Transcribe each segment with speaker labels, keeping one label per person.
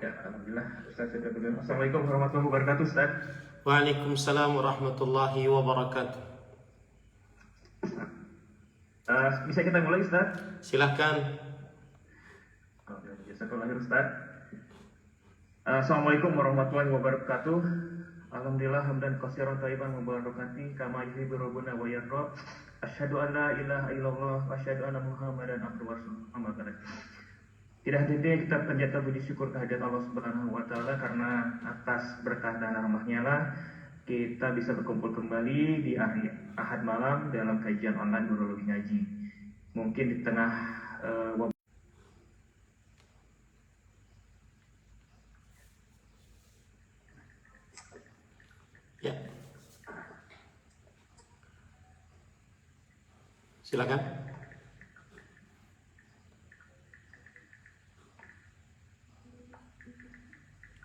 Speaker 1: Ya, alhamdulillah. Ustaz sudah bergabung. Assalamualaikum warahmatullahi wabarakatuh, Ustaz.
Speaker 2: Waalaikumsalam warahmatullahi wabarakatuh.
Speaker 1: Bisa kita mulai, Ustaz?
Speaker 2: Silahkan.
Speaker 1: Jazakallahu Ustaz. Assalamualaikum warahmatullahi wabarakatuh. Alhamdulillah hamdan katsiran thayyiban mubarakati kama yuhibbu rabbuna wa yarda. Asyhadu an la ilaha illallah wa asyhadu anna Muhammadan abduhu wa rasuluh. Amma ba'd. Tidak henti kita panjatkan puji syukur kehadirat Allah Subhanahu wa taala karena atas berkah dan rahmat-Nya lah kita bisa berkumpul kembali di hari Ahad malam dalam kajian online Nurul Ngaji. Mungkin di tengah
Speaker 2: Ya. Silakan.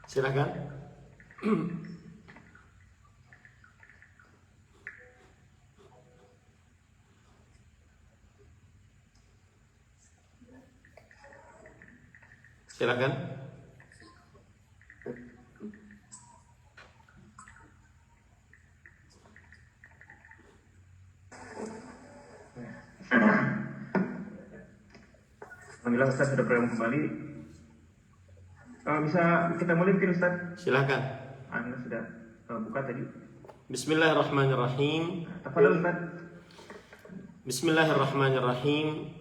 Speaker 2: Silakan. Silakan.
Speaker 1: Alhamdulillah Ustaz sudah bergabung kembali. Bisa kita mulai mungkin Ustaz?
Speaker 2: Silakan.
Speaker 1: Anda sudah buka tadi.
Speaker 2: Bismillahirrahmanirrahim.
Speaker 1: Tafadhol Ustaz.
Speaker 2: Bismillahirrahmanirrahim.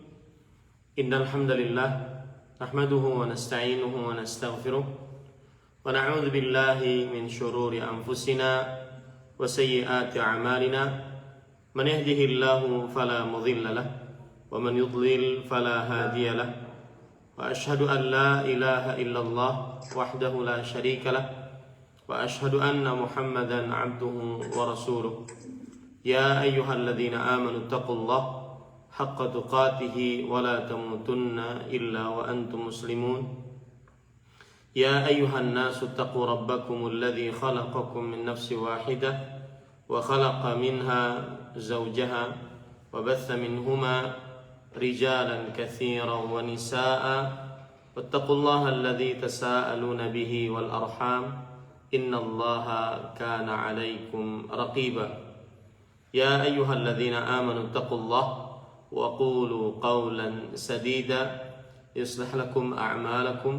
Speaker 2: Innal hamdalillah nahmaduhu wa nasta'inuhu wa nastaghfiruh wa na'udzu billahi min shururi anfusina wa sayyiati a'malina. Man yahdihillahu fala mudilla lahu wa man yudlil fala hadiya lahu. Wa ashhadu an la ilaha illallah wahdahu la syarika lahu wa ashhadu anna Muhammadan 'abduhu wa rasuluh. Ya ayyuhalladzina amanu taqullaha haqqa tuqatih wa la tamutunna illa wa antum muslimun. Ya ayyuhan nasu taqu rabbakumul ladzi khalaqakum min nafsin wahidah wa khalaqa minha zawjaha wa batha minhuma rijalan katsiran wa nisaa'a wattaqullaha alladzi tasaaluna bihi wal arham innallaha kana 'alaikum raqiba. Ya ayyuhalladzina amanu taqullaha wa qulu qawlan sadida yuslih lakum a'malakum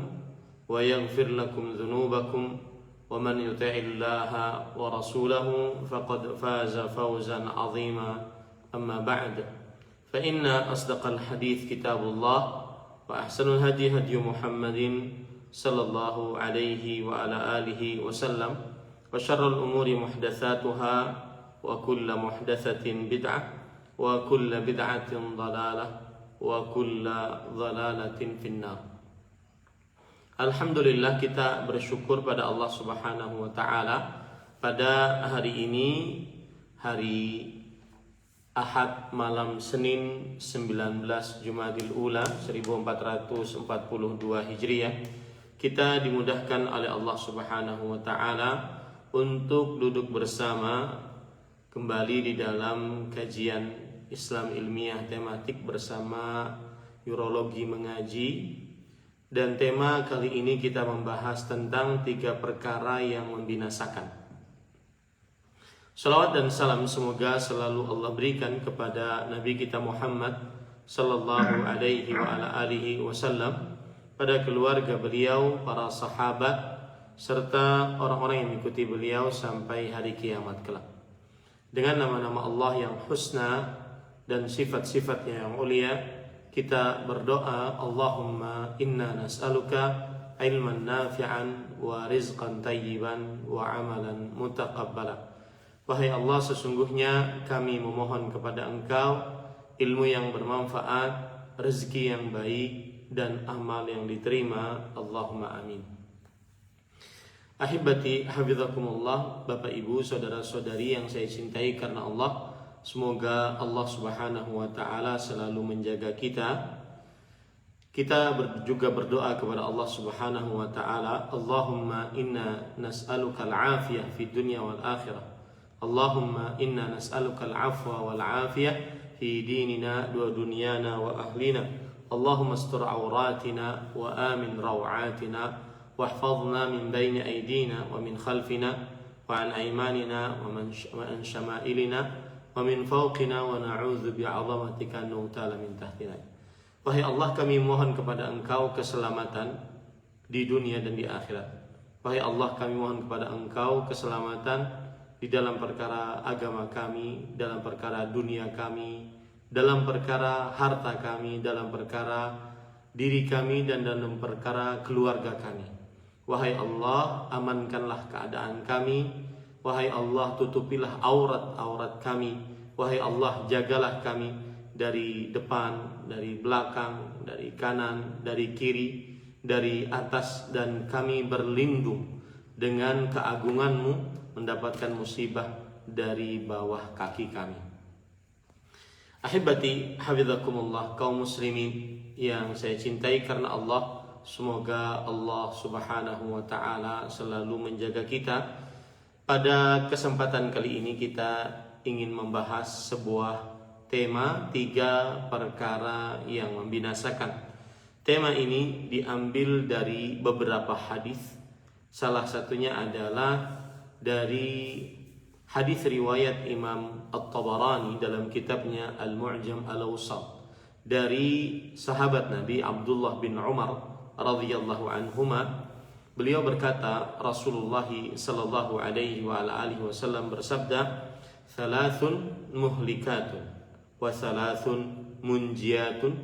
Speaker 2: wa yaghfir lakum dhunubakum wa man yuti'illaha wa rasulahu faqad faza fawzan 'azima. Amma ba'd, fa inna asdaqal hadits kitabullah wa ahsanul hadi hadi Muhammadin sallallahu alaihi wa ala alihi wasallam wa syarrul umuri muhdatsatuha wa kullu muhdatsatin bid'ah wa kullu bid'atin dhalalah wa kullu dhalalatin finnar. Alhamdulillah, kita bersyukur pada Allah Subhanahu wa taala pada hari ini, hari Ahad malam Senin 19 Jumadil Ula 1442 Hijriah, kita dimudahkan oleh Allah Subhanahu wa taala untuk duduk bersama kembali di dalam kajian Islam ilmiah tematik bersama Urologi Mengaji. Dan tema kali ini kita membahas tentang 3 perkara yang membinasakan. Salawat dan salam semoga selalu Allah berikan kepada Nabi kita Muhammad sallallahu alaihi wa ala alihi wasallam, pada keluarga beliau, para sahabat, serta orang-orang yang mengikuti beliau sampai hari kiamat kelak. Dengan nama-nama Allah yang husna dan sifat-sifatnya yang mulia, kita berdoa, Allahumma inna nas'aluka ilman nafi'an wa rizqan tayyiban wa amalan mutaqabbala. Wahai Allah, sesungguhnya kami memohon kepada Engkau ilmu yang bermanfaat, rezeki yang baik, dan amal yang diterima. Allahumma amin. Ahibati hafizakumullah, Bapak Ibu, saudara-saudari yang saya cintai karena Allah, semoga Allah Subhanahu wa taala selalu menjaga kita. Kita juga berdoa kepada Allah Subhanahu wa taala, Allahumma inna nas'aluka al-afiyah fid dunya wal akhirah. Allahumma inna nas'aluka al-afwa wal afiyah fi dinina wa dunyana wa ahlina. Allahumma astur awratina wa amin rawatina واحفظنا من بين أيدينا ومن خلفنا وعن أيماننا وعن شمائلنا ومن فوقنا ونعوذ بعظمتك أن نغتال من تحتنا. Wahai Allah, kami mohon kepada Engkau keselamatan di dunia dan di akhirat. Wahai Allah, kami mohon kepada Engkau keselamatan di dalam perkara agama kami, dalam perkara dunia kami, dalam perkara harta kami, dalam perkara diri kami, dan dalam perkara keluarga kami. Wahai Allah, amankanlah keadaan kami. Wahai Allah, tutupilah aurat-aurat kami. Wahai Allah, jagalah kami dari depan, dari belakang, dari kanan, dari kiri, dari atas, dan kami berlindung dengan keagungan-Mu mendapatkan musibah dari bawah kaki kami. Ahibati hafizakumullah, kaum muslimin yang saya cintai karena Allah, semoga Allah Subhanahu wa ta'ala selalu menjaga kita. Pada kesempatan kali ini kita ingin membahas sebuah tema 3 perkara yang membinasakan. Tema ini diambil dari beberapa hadis. Salah satunya adalah dari hadis riwayat Imam At-Tabarani dalam kitabnya Al-Mu'jam Al-Awsat dari sahabat Nabi Abdullah bin Umar radhiyallahu anhuma. Beliau berkata, Rasulullah sallallahu alaihi wa alihi wasallam bersabda, "Thalathun muhlikatun wa thalathun munjiyatun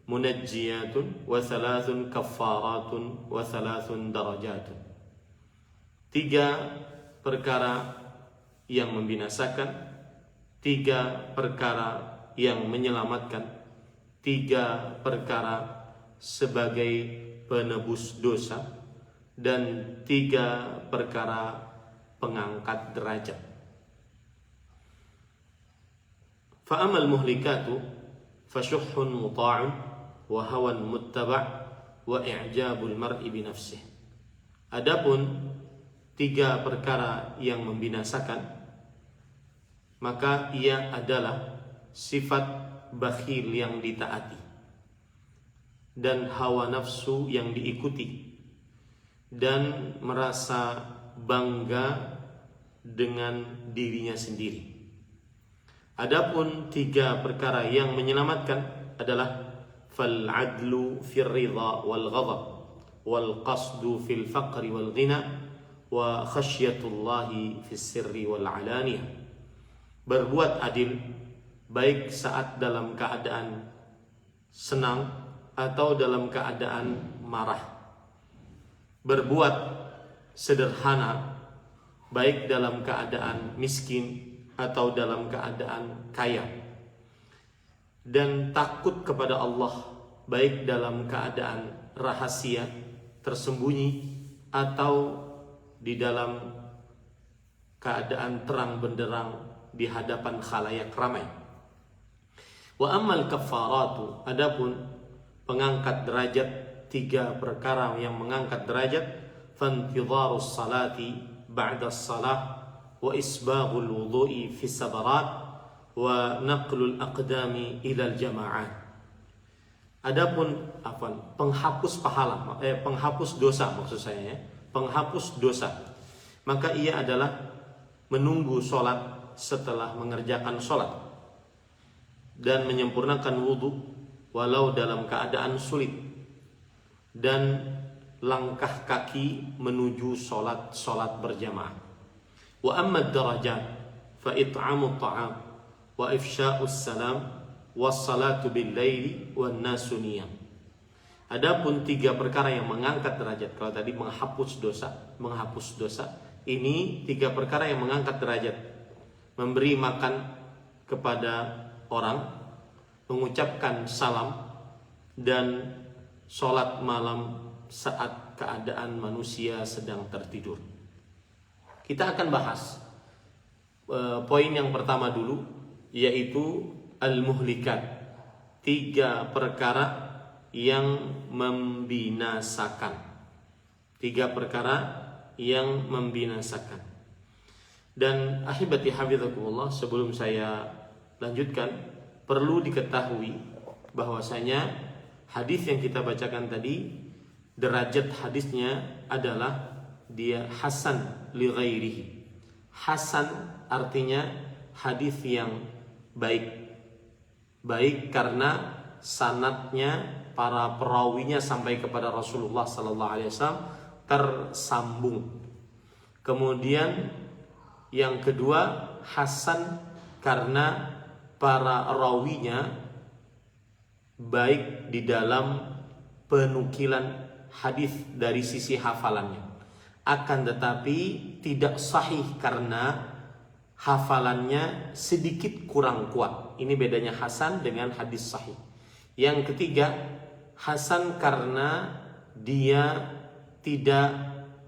Speaker 2: munajjiyatun wa thalathun kaffaratun wa thalathun darajatun." 3 perkara yang membinasakan, 3 perkara yang menyelamatkan, 3 perkara sebagai penebus dosa, dan 3 perkara pengangkat derajat. Fa'amal muhlikatu fasyuhhun muta'un wa hawan muttaba' wa i'jabul mar'i bi nafsihi. Adapun 3 perkara yang membinasakan, maka ia adalah sifat bakhil yang ditaati dan hawa nafsu yang diikuti, dan merasa bangga dengan dirinya sendiri. Adapun 3 perkara yang menyelamatkan adalah fal adlu fir ridha wal ghadab wal qasdu fil faqri wal ghina wa khasyatullahi fis sirri wal alaniyah. Berbuat adil baik saat dalam keadaan senang atau dalam keadaan marah. Berbuat sederhana baik dalam keadaan miskin atau dalam keadaan kaya. Dan takut kepada Allah baik dalam keadaan rahasia, tersembunyi, atau di dalam keadaan terang benderang di hadapan khalayak ramai. Wa ammal kaffaratu, adapun pengangkat derajat, 3 perkara yang mengangkat derajat, fantidharus salati ba'da salah wa isbaghul wudu'i fi sabarat wa naqlul aqdami ilal jama'at. Adapun penghapus pahala, penghapus dosa maksud saya ya, penghapus dosa, maka ia adalah menunggu sholat setelah mengerjakan sholat dan menyempurnakan wudu walau dalam keadaan sulit, dan langkah kaki menuju sholat berjamaah. Wa amma darajat fa it'amu ta'am wa ifsha'us salam was salatu bil laili wan nasu niyam. Adapun 3 perkara yang mengangkat derajat, kalau tadi menghapus dosa, ini 3 perkara yang mengangkat derajat. Memberi makan kepada orang, mengucapkan salam, dan sholat malam saat keadaan manusia sedang tertidur. Kita akan bahas poin yang pertama dulu, yaitu al-muhlikat, 3 perkara yang membinasakan. 3 perkara yang membinasakan. Dan ahibati hafizakumullah, sebelum saya lanjutkan, perlu diketahui bahwasanya hadis yang kita bacakan tadi derajat hadisnya adalah dia hasan li ghairihi. Hasan artinya hadis yang baik. Baik karena sanadnya, para perawinya sampai kepada Rasulullah sallallahu alaihi wasallam tersambung. Kemudian yang kedua, hasan karena para rawinya baik di dalam penukilan hadis dari sisi hafalannya. Akan tetapi tidak sahih karena hafalannya sedikit kurang kuat. Ini bedanya hasan dengan hadis sahih. Yang ketiga, hasan karena dia tidak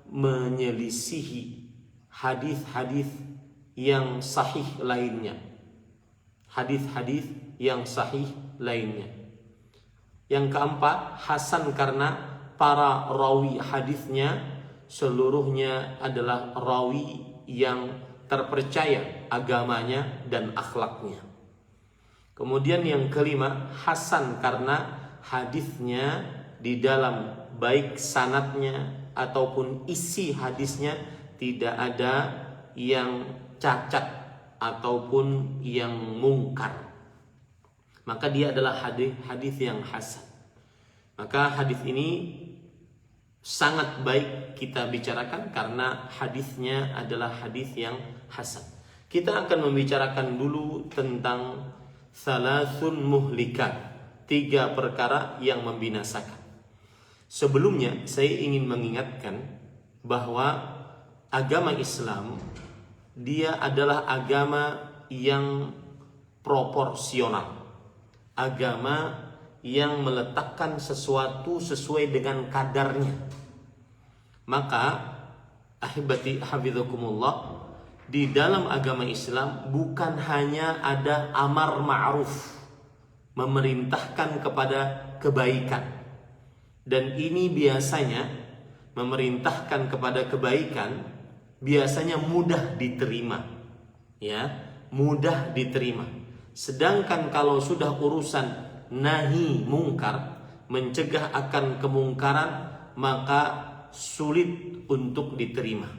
Speaker 2: menyelisihi hadis-hadis yang sahih lainnya. Hadis-hadis yang sahih lainnya. Yang keempat, hasan karena para rawi hadisnya seluruhnya adalah rawi yang terpercaya agamanya dan akhlaknya. Kemudian yang kelima, hasan karena hadisnya di dalam baik sanadnya ataupun isi hadisnya tidak ada yang cacat ataupun yang mungkar. Maka dia adalah hadis yang hasan. Maka hadis ini sangat baik kita bicarakan karena hadisnya adalah hadis yang hasan. Kita akan membicarakan dulu tentang salasun muhlikat, 3 perkara yang membinasakan. Sebelumnya saya ingin mengingatkan bahwa agama Islam dia adalah agama yang proporsional. Agama yang meletakkan sesuatu sesuai dengan kadarnya. Maka ahibati hafizakumullah, di dalam agama Islam bukan hanya ada amar ma'ruf, memerintahkan kepada kebaikan. Dan ini biasanya memerintahkan kepada kebaikan biasanya mudah diterima. Ya, mudah diterima. Sedangkan kalau sudah urusan nahi mungkar, mencegah akan kemungkaran, maka sulit untuk diterima.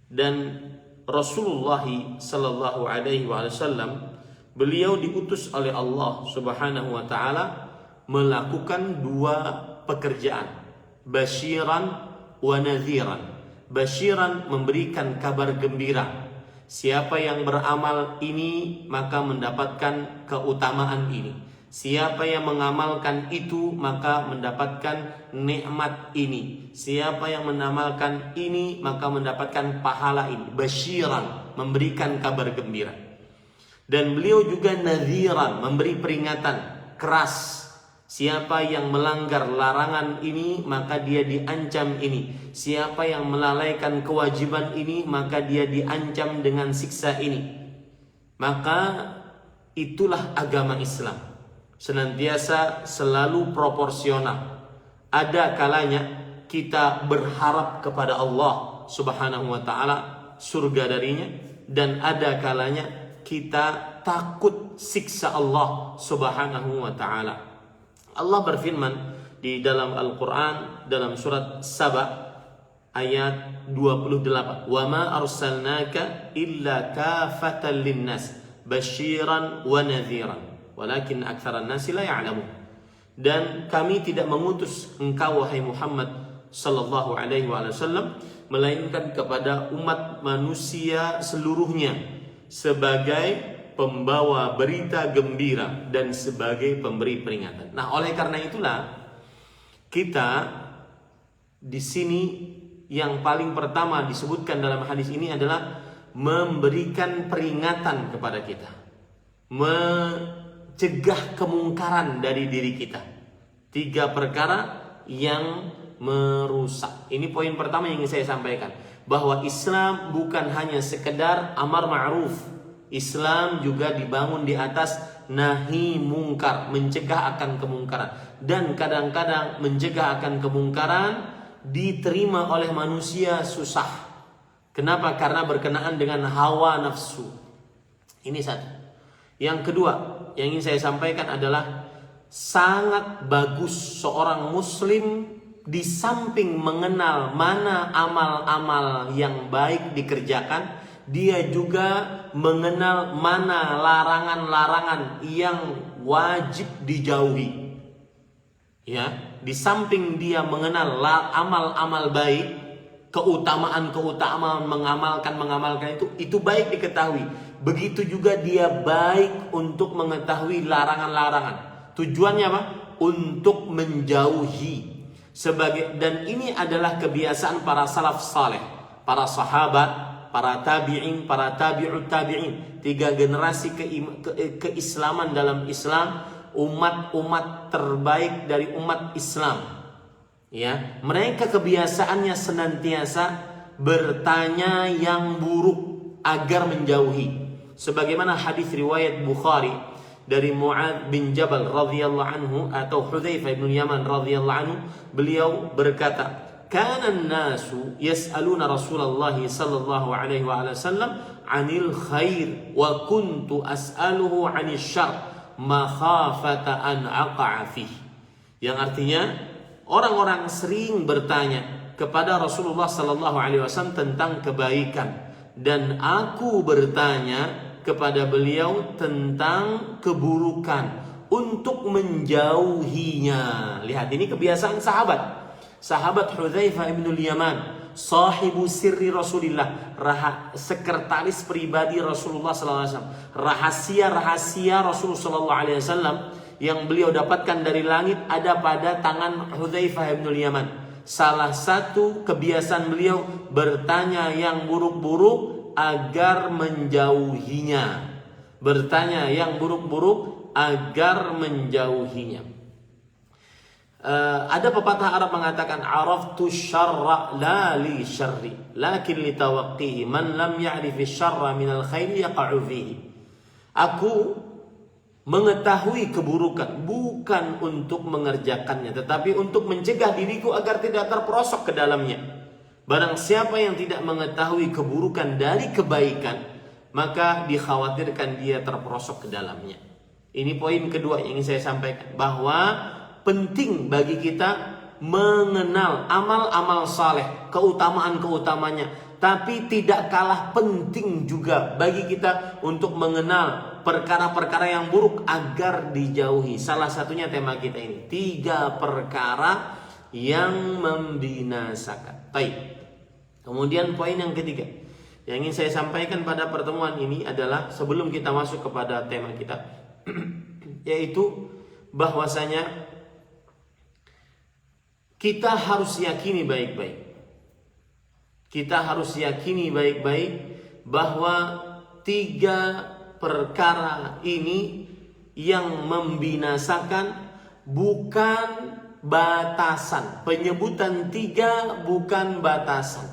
Speaker 2: Dan Rasulullah sallallahu alaihi wasallam, beliau diutus oleh Allah Subhanahu wa taala melakukan 2 pekerjaan, basyiran wa nadhiran. Basyiran, memberikan kabar gembira. Siapa yang beramal ini maka mendapatkan keutamaan ini. Siapa yang mengamalkan itu maka mendapatkan nikmat ini. Siapa yang mengamalkan ini maka mendapatkan pahala ini. Basyiran, memberikan kabar gembira. Dan beliau juga nadhiran, memberi peringatan keras. Siapa yang melanggar larangan ini maka dia diancam ini. Siapa yang melalaikan kewajiban ini maka dia diancam dengan siksa ini. Maka itulah agama Islam. Senantiasa selalu proporsional. Ada kalanya kita berharap kepada Allah Subhanahu wa taala surga darinya, dan ada kalanya kita takut siksa Allah Subhanahu wa taala. Allah berfirman di dalam Al-Quran dalam surat Saba ayat 28, "Wa ma arsalnaka illa kafatan linnas basyiran wa nadhiran walakin aktsaran nasi la ya'lamun." Dan kami tidak mengutus engkau wahai Muhammad sallallahu alaihi wasallam melainkan kepada umat manusia seluruhnya sebagai pembawa berita gembira dan sebagai pemberi peringatan. Nah, oleh karena itulah kita di sini yang paling pertama disebutkan dalam hadis ini adalah memberikan peringatan kepada kita, mencegah kemungkaran dari diri kita. 3 perkara yang merusak. Ini poin pertama yang ingin saya sampaikan, bahwa Islam bukan hanya sekedar amar ma'ruf. Islam juga dibangun di atas nahi mungkar, mencegah akan kemungkaran. Dan kadang-kadang mencegah akan kemungkaran diterima oleh manusia susah. Kenapa? Karena berkenaan dengan hawa nafsu. Ini satu. Yang kedua yang ingin saya sampaikan adalah sangat bagus seorang muslim di samping mengenal mana amal-amal yang baik dikerjakan, dia juga mengenal mana larangan-larangan yang wajib dijauhi. Ya, di samping dia mengenal amal-amal baik, keutamaan mengamalkan itu baik diketahui. Begitu juga dia baik untuk mengetahui larangan-larangan. Tujuannya apa? Untuk menjauhi. Dan ini adalah kebiasaan para salaf saleh, para sahabat, para tabi'in, para tabi'ut tabi'in. 3 generasi keislaman dalam Islam, umat-umat terbaik dari umat Islam. Ya, mereka kebiasaannya senantiasa bertanya yang buruk agar menjauhi. Sebagaimana hadis riwayat Bukhari dari Mu'adz bin Jabal radhiyallahu anhu atau Hudzaifah bin Yaman radhiyallahu anhu, beliau berkata, "Kana an-nasu yas'aluna Rasulullah sallallahu alaihi wasallam 'anil khair wa kuntu as'aluhu 'anil syarr makhafata an aqa'a fihi." Yang artinya, orang-orang sering bertanya kepada Rasulullah sallallahu alaihi wasallam tentang kebaikan, dan aku bertanya kepada beliau tentang keburukan untuk menjauhinya. Lihat, ini kebiasaan sahabat Hudzaifah bin Yaman, sahibu sirri Rasulillah, sekretaris pribadi Rasulullah SAW. Rahasia-rahasia Rasulullah SAW yang beliau dapatkan dari langit ada pada tangan Hudzaifah bin Yaman. Salah satu kebiasaan beliau bertanya yang buruk-buruk agar menjauhinya. Bertanya yang buruk-buruk agar menjauhinya. Ada pepatah Arab mengatakan, "Araftu syarra la li syarri, lakin li tawaqqihi. Man lam ya'rifi syarra minal khairi yaqa'u fihi." Aku mengetahui keburukan bukan untuk mengerjakannya, tetapi untuk mencegah diriku agar tidak terperosok ke dalamnya. Barang siapa yang tidak mengetahui keburukan dari kebaikan, maka dikhawatirkan dia terperosok ke dalamnya. Ini poin kedua yang ingin saya sampaikan, bahwa penting bagi kita mengenal amal-amal saleh, keutamaan-keutamanya. Tapi tidak kalah penting juga bagi kita untuk mengenal perkara-perkara yang buruk agar dijauhi. Salah satunya tema kita ini, 3 perkara yang membinasakan. Baik. Kemudian poin yang ketiga yang ingin saya sampaikan pada pertemuan ini adalah, sebelum kita masuk kepada tema kita, yaitu bahwasanya kita harus yakini baik-baik. Kita harus yakini baik-baik bahwa 3 perkara ini yang membinasakan bukan batasan. Penyebutan 3 bukan batasan.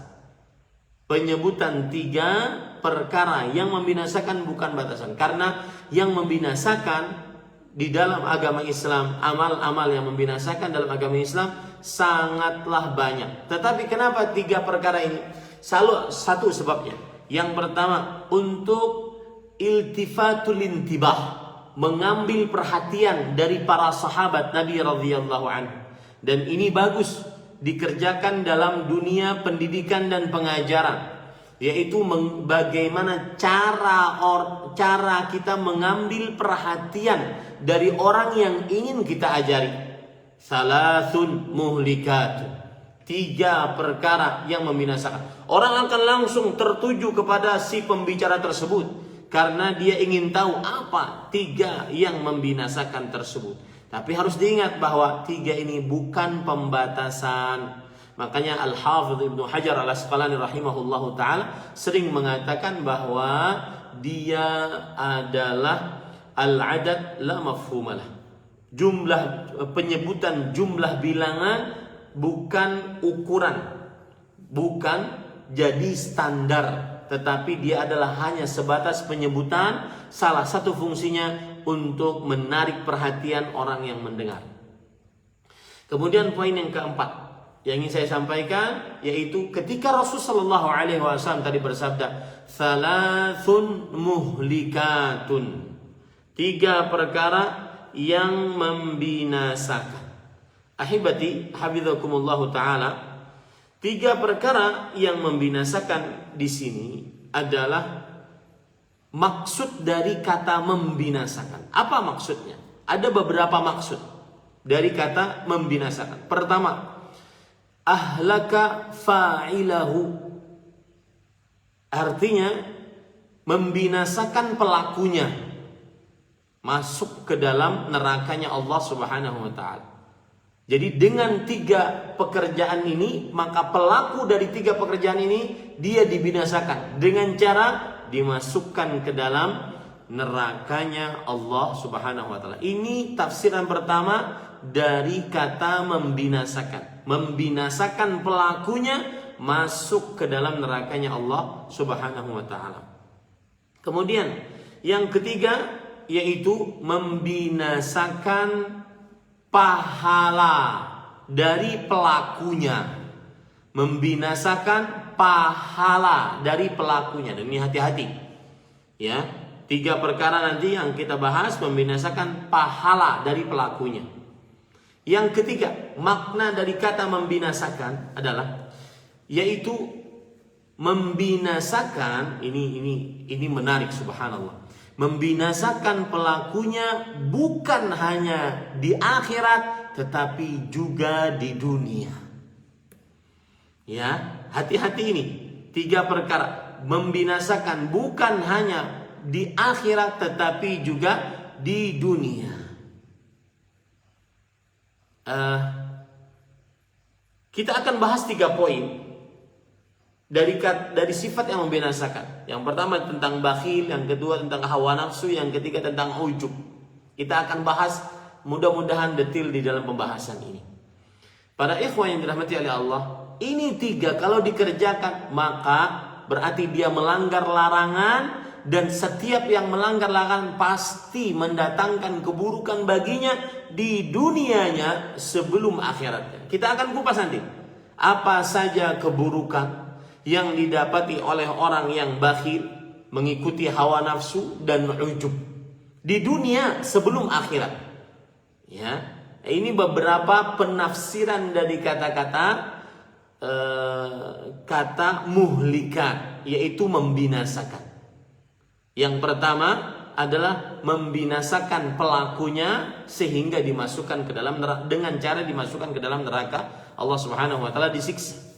Speaker 2: Penyebutan 3 perkara yang membinasakan bukan batasan. Karena yang membinasakan di dalam agama Islam, amal-amal yang membinasakan dalam agama Islam sangatlah banyak. Tetapi kenapa 3 perkara ini? Satu sebabnya. Yang pertama, untuk iltifatul intibah, mengambil perhatian dari para sahabat Nabi radhiyallahu anhu. Dan ini bagus dikerjakan dalam dunia pendidikan dan pengajaran, yaitu bagaimana cara kita mengambil perhatian dari orang yang ingin kita ajari. Salasun muhlikatun, 3 perkara yang membinasakan. Orang akan langsung tertuju kepada si pembicara tersebut karena dia ingin tahu apa 3 yang membinasakan tersebut. Tapi harus diingat bahwa 3 ini bukan pembatasan. Makanya Al-Hafidh Ibnu Hajar Al-Asqalani rahimahullahu ta'ala sering mengatakan bahwa dia adalah al-adad la mafhumalah. Penyebutan jumlah bilangan bukan ukuran, bukan jadi standar, tetapi dia adalah hanya sebatas penyebutan. Salah satu fungsinya untuk menarik perhatian orang yang mendengar. Kemudian poin yang keempat yang ingin saya sampaikan, yaitu ketika Rasulullah SAW tadi bersabda, "Thalathun muhlikatun", 3 perkara yang membinasakan. Ahibati hafizakumullahu taala, 3 perkara yang membinasakan di sini adalah maksud dari kata membinasakan. Apa maksudnya? Ada beberapa maksud dari kata membinasakan. Pertama, ahlaka fa'ilahu. Artinya membinasakan pelakunya, masuk ke dalam nerakanya Allah Subhanahu wa taala. Jadi dengan 3 pekerjaan ini, maka pelaku dari 3 pekerjaan ini dia dibinasakan dengan cara dimasukkan ke dalam nerakanya Allah Subhanahu wa taala. Ini tafsiran pertama dari kata membinasakan. Membinasakan pelakunya masuk ke dalam nerakanya Allah Subhanahu wa taala. Kemudian yang ketiga yaitu membinasakan pahala dari pelakunya. Membinasakan pahala dari pelakunya. Dan ini hati-hati. Ya, 3 perkara nanti yang kita bahas membinasakan pahala dari pelakunya. Yang ketiga, makna dari kata membinasakan adalah yaitu membinasakan, ini menarik, subhanallah. Membinasakan pelakunya bukan hanya di akhirat tetapi juga di dunia. Ya, hati-hati ini 3 perkara. Membinasakan bukan hanya di akhirat tetapi juga di dunia. Kita akan bahas 3 poin dari sifat yang membinasakan. Yang pertama tentang bakhil, yang kedua tentang hawa nafsu, yang ketiga tentang ujub. Kita akan bahas mudah-mudahan detail di dalam pembahasan ini. Para ikhwan yang dirahmati oleh Allah, ini 3 kalau dikerjakan maka berarti dia melanggar larangan, dan setiap yang melanggar larangan pasti mendatangkan keburukan baginya di dunianya sebelum akhiratnya. Kita akan kupas nanti apa saja keburukan yang didapati oleh orang yang bakhil, mengikuti hawa nafsu dan ujub di dunia sebelum akhirat. Ya, ini beberapa penafsiran dari kata-kata kata muhlika, yaitu membinasakan. Yang pertama adalah membinasakan pelakunya sehingga dimasukkan ke dalam neraka, dengan cara dimasukkan ke dalam neraka Allah Subhanahu wa taala, disiksa.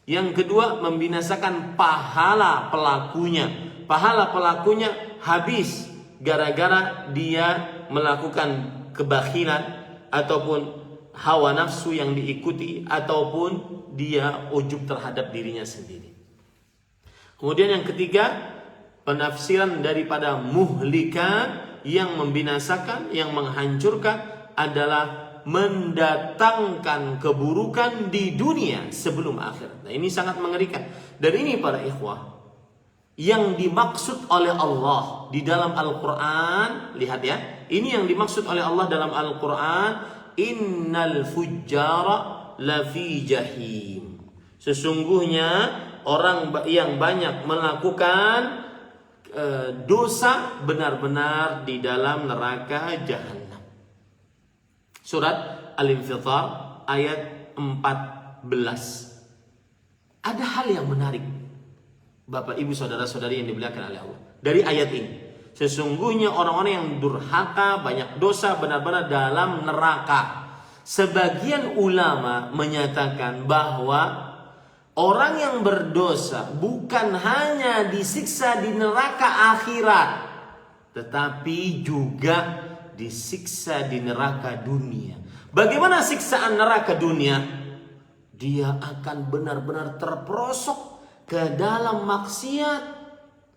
Speaker 2: Yang kedua, membinasakan pahala pelakunya. Pahala pelakunya habis gara-gara dia melakukan kebakhilan ataupun hawa nafsu yang diikuti, ataupun dia ujub terhadap dirinya sendiri. Kemudian yang ketiga, penafsiran daripada muhlika, yang membinasakan, yang menghancurkan adalah mendatangkan keburukan di dunia sebelum akhirat. Nah, ini sangat mengerikan. Dan ini para ikhwah yang dimaksud oleh Allah di dalam Al-Quran. Lihat ya, ini yang dimaksud oleh Allah dalam Al-Quran. Innal fujjara lafi jahim. Sesungguhnya orang yang banyak melakukan dosa benar-benar di dalam neraka jahannam. Surat Al-Infitar ayat 14. Ada hal yang menarik, Bapak Ibu saudara-saudari yang dimuliakan oleh Allah, dari ayat ini. Sesungguhnya orang-orang yang durhaka, banyak dosa, benar-benar dalam neraka. Sebagian ulama menyatakan bahwa orang yang berdosa bukan hanya disiksa di neraka akhirat, tetapi juga disiksa di neraka dunia. Bagaimana siksaan neraka dunia? Dia akan benar-benar terperosok ke dalam maksiat.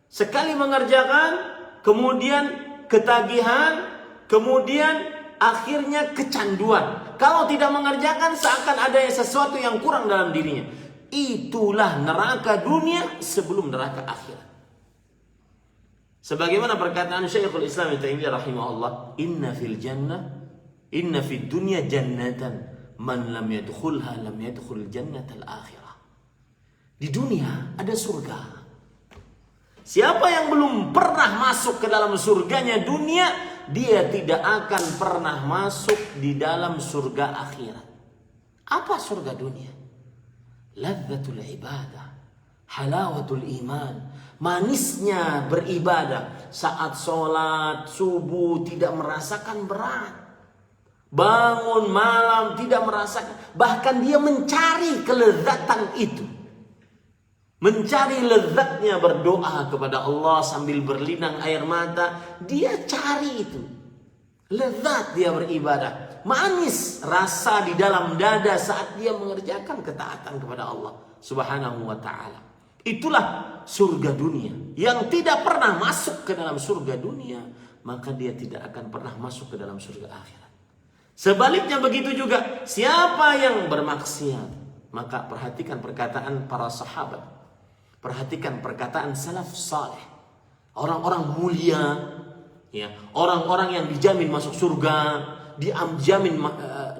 Speaker 2: Sekali mengerjakan, kemudian ketagihan, kemudian akhirnya kecanduan. Kalau tidak mengerjakan, seakan ada sesuatu yang kurang dalam dirinya. Itulah neraka dunia sebelum neraka akhirat. Sebagaimana perkataan Syekhul Islam Ibnu Taimiyah rahimahullah, inna fid dunya jannatan man lam yadkhulha lam yadkhul jannatal akhirah. Di dunia ada surga. Siapa yang belum pernah masuk ke dalam surganya dunia, dia tidak akan pernah masuk di dalam surga akhirat. Apa surga dunia? Ladzatul ibadah, halawatul iman, manisnya beribadah. Saat sholat subuh tidak merasakan berat, bangun malam tidak merasakan, bahkan dia mencari kelezatan itu, mencari lezatnya berdoa kepada Allah sambil berlinang air mata. Dia cari itu, lezat dia beribadah, manis rasa di dalam dada saat dia mengerjakan ketaatan kepada Allah Subhanahu wa ta'ala. Itulah surga dunia. Yang tidak pernah masuk ke dalam surga dunia, maka dia tidak akan pernah masuk ke dalam surga akhirat. Sebaliknya begitu juga, siapa yang bermaksiat, maka perhatikan perkataan para sahabat, perhatikan perkataan salaf saleh, orang-orang mulia, ya, orang-orang yang dijamin masuk surga,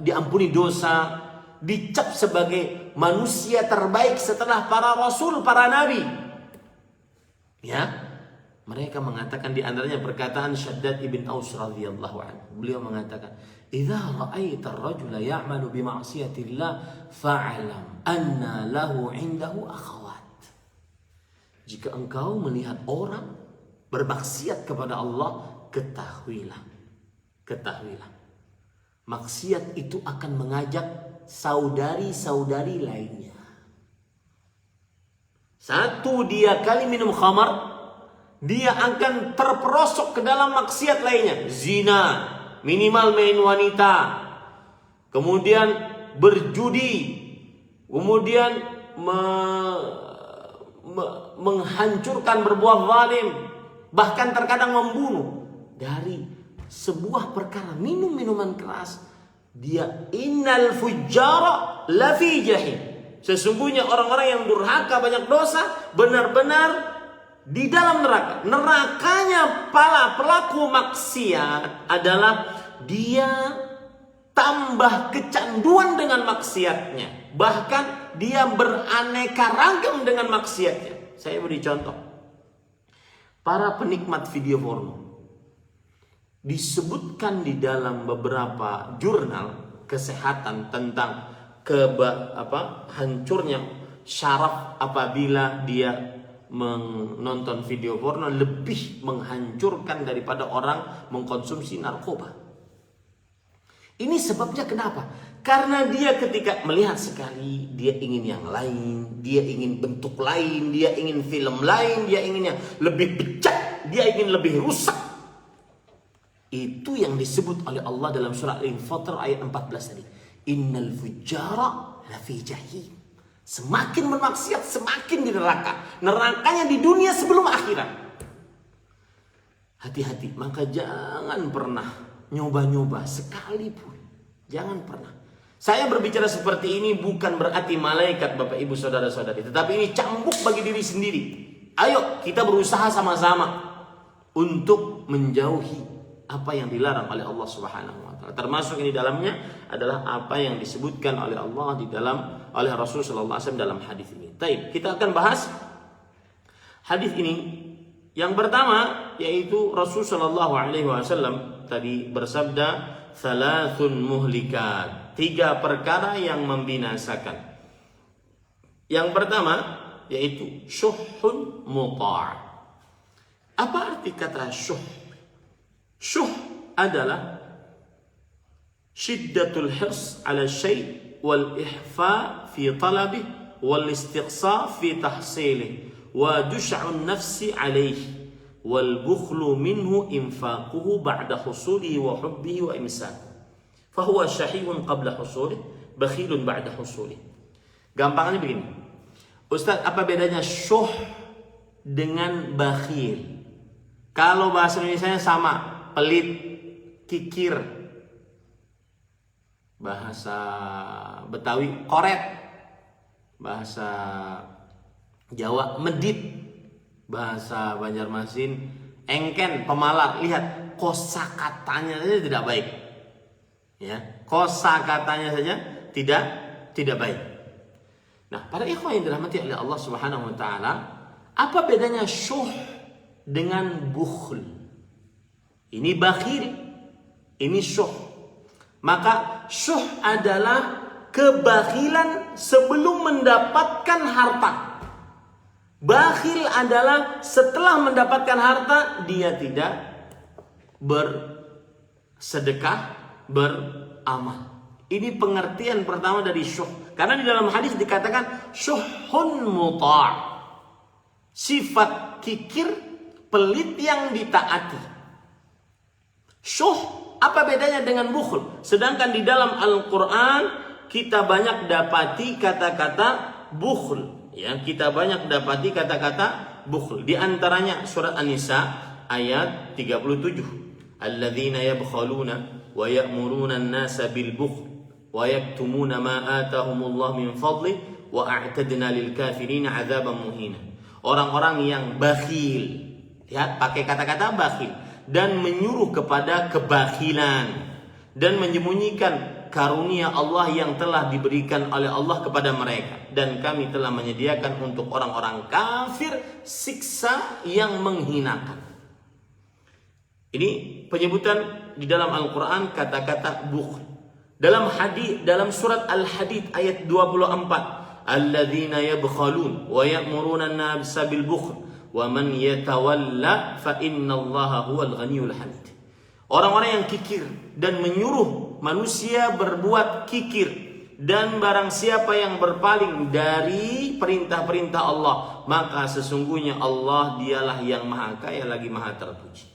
Speaker 2: diampuni dosa, dicap sebagai manusia terbaik setelah para rasul, para nabi. Ya, mereka mengatakan, di antaranya perkataan Syaddad ibn Aus radhiyallahu anhu. Beliau mengatakan, "Idza ra'aita ar-rajula ya'malu bi ma'siyatillah fa'lam anna lahu 'indahu akhawat." Jika engkau melihat orang bermaksiat kepada Allah, ketahuilah, maksiat itu akan mengajak saudari-saudari lainnya. Satu, dia kali minum khamar, dia akan terperosok ke dalam maksiat lainnya. Zina, minimal main wanita, kemudian berjudi, kemudian menghancurkan, berbuat zalim, bahkan terkadang membunuh. Dari sebuah perkara minum minuman keras, dia innal fujjara lafi jahim. Sesungguhnya orang-orang yang durhaka, banyak dosa, benar-benar di dalam neraka. Nerakanya para pelaku maksiat adalah dia tambah kecanduan dengan maksiatnya, bahkan dia beraneka ragam dengan maksiatnya. Saya beri contoh. Para penikmat video porno, disebutkan di dalam beberapa jurnal kesehatan tentang hancurnya syaraf apabila dia menonton video porno, lebih menghancurkan daripada orang mengkonsumsi narkoba. Ini sebabnya kenapa? Karena dia ketika melihat sekali, dia ingin yang lain, dia ingin bentuk lain, dia ingin film lain, dia ingin yang lebih bejat, dia ingin lebih rusak. Itu yang disebut oleh Allah dalam surah Al-Fatir ayat 14 tadi. Innal fujjara lafi jahim. Semakin bermaksiat, semakin di neraka. Nerakanya di dunia sebelum akhirat. Hati-hati, maka jangan pernah nyoba-nyoba sekalipun. Jangan pernah. Saya berbicara seperti ini bukan berarti malaikat Bapak Ibu Saudara-saudari, tetapi ini cambuk bagi diri sendiri. Ayo kita berusaha sama-sama untuk menjauhi apa yang dilarang oleh Allah Subhanahu wa taala. Termasuk ini dalamnya adalah apa yang disebutkan oleh Allah oleh Rasul sallallahu alaihi wasallam dalam hadis ini. Baik, kita akan bahas hadis ini. Yang pertama yaitu Rasul sallallahu alaihi wasallam tadi bersabda, "Thalathun muhlikat." 3 perkara yang membinasakan. Yang pertama yaitu syuhun muta'. Apa arti kata syuh? Syuh adalah syiddatul hirs ala syai' wal ihfa fi talabih wal istiqsa fi tahsilih wa dush'un nafsi alayhi wal bukhlu minhu infaquhu ba'da husulihi wa hubbihi wa imsakuhu fahuwa syahihun qabla husulih bakhilun ba'da husulih. Gampangnya begini, Ustaz, apa bedanya syuh dengan bakhil? Kalau bahasa Indonesianya sama, pelit, kikir. Bahasa Betawi koret, bahasa Jawa medit, bahasa Banjarmasin engken, pemalas. Lihat, kosakatanya saja tidak baik. Ya, kosakatanya saja tidak baik. Nah, para ikhwan yang dirahmati oleh Allah Subhanahu wa taala, apa bedanya syuh dengan bukhl? Ini bakhil, ini syuh. Maka syuh adalah kebakhilan sebelum mendapatkan harta. Bakhil adalah setelah mendapatkan harta dia tidak bersedekah, beramal. Ini pengertian pertama dari syuh. Karena di dalam hadis dikatakan syuhun muta'. Sifat kikir, pelit yang ditaati. Syuh, apa bedanya dengan bukhul? Sedangkan di dalam Al-Quran kita banyak dapati kata-kata bukhul. Ya, kita banyak dapati kata-kata bukhul. Di antaranya surat An-Nisa ayat 37. Alladzina yabkhaluna wa ya'muruna an-nasa bil bukhl wa yaktumuna ma atahumullah min fadli wa a'tadna lil kafirin 'adzaban muhina. Orang-orang yang bakhil. Lihat pakai kata-kata bakhil dan menyuruh kepada kebakhilan dan menyembunyikan karunia Allah yang telah diberikan oleh Allah kepada mereka, dan kami telah menyediakan untuk orang-orang kafir siksa yang menghinakan. Ini penyebutan di dalam Al-Quran kata-kata bukhl. Dalam hadis, dalam surat Al-Hadid ayat 24, alladzina yabkhalun wa ya'muruna an-nasa bil bukhl wa man yatawalla fa innallaha huwal ghaniyyul hamid. Orang-orang yang kikir dan menyuruh manusia berbuat kikir, dan barang siapa yang berpaling dari perintah-perintah Allah, maka sesungguhnya Allah dialah yang maha kaya lagi maha terpuji.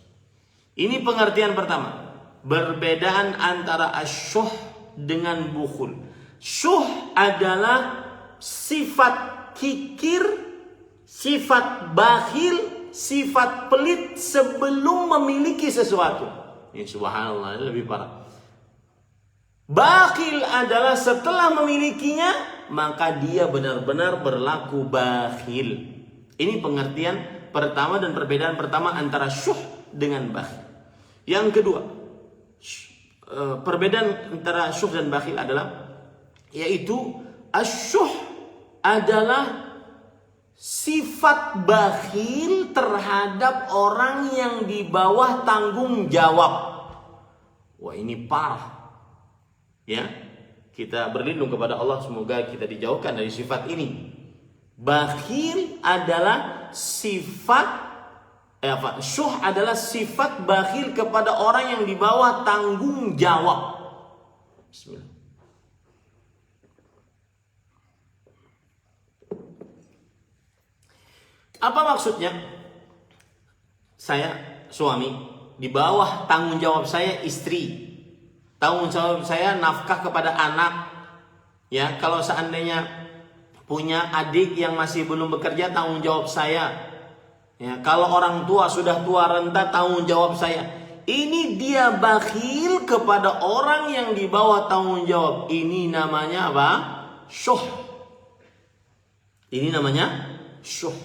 Speaker 2: Ini pengertian pertama. Perbedaan antara asyuh dengan bukhul. Syuh adalah sifat kikir, sifat bakhil, sifat pelit sebelum memiliki sesuatu. Ini subhanallah, ini lebih parah. Bakhil adalah setelah memilikinya, maka dia benar-benar berlaku bakhil. Ini pengertian pertama dan perbedaan pertama antara syuh dengan bakhil. Yang kedua, perbedaan antara syuh dan bakhil adalah, yaitu asyuh adalah sifat bakhil terhadap orang yang di bawah tanggung jawab. Wah, ini parah. Ya, kita berlindung kepada Allah, semoga kita dijauhkan dari sifat ini. Bakhil adalah sifat syuh adalah sifat bakhil kepada orang yang di bawah tanggung jawab. Bismillah. Apa maksudnya? Saya suami, di bawah tanggung jawab saya istri. Tanggung jawab saya nafkah kepada anak. Ya, kalau seandainya punya adik yang masih belum bekerja, tanggung jawab saya. Ya, kalau orang tua sudah tua renta, tanggung jawab saya. Ini dia bakhil kepada orang yang di bawah tanggung jawab. Ini namanya apa? Syuh. Ini namanya syuh.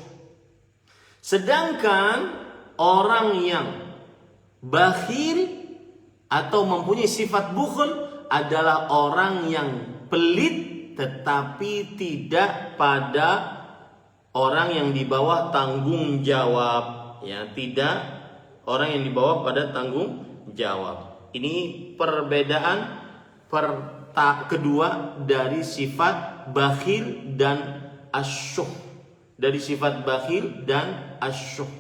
Speaker 2: Sedangkan orang yang bakhil atau mempunyai sifat bukhl adalah orang yang pelit tetapi tidak pada orang yang di bawah tanggung jawab. Ya, tidak orang yang di bawah pada tanggung jawab. Ini perbedaan kedua dari sifat bakhil dan asyuh. Dari sifat bakhil dan asyuh.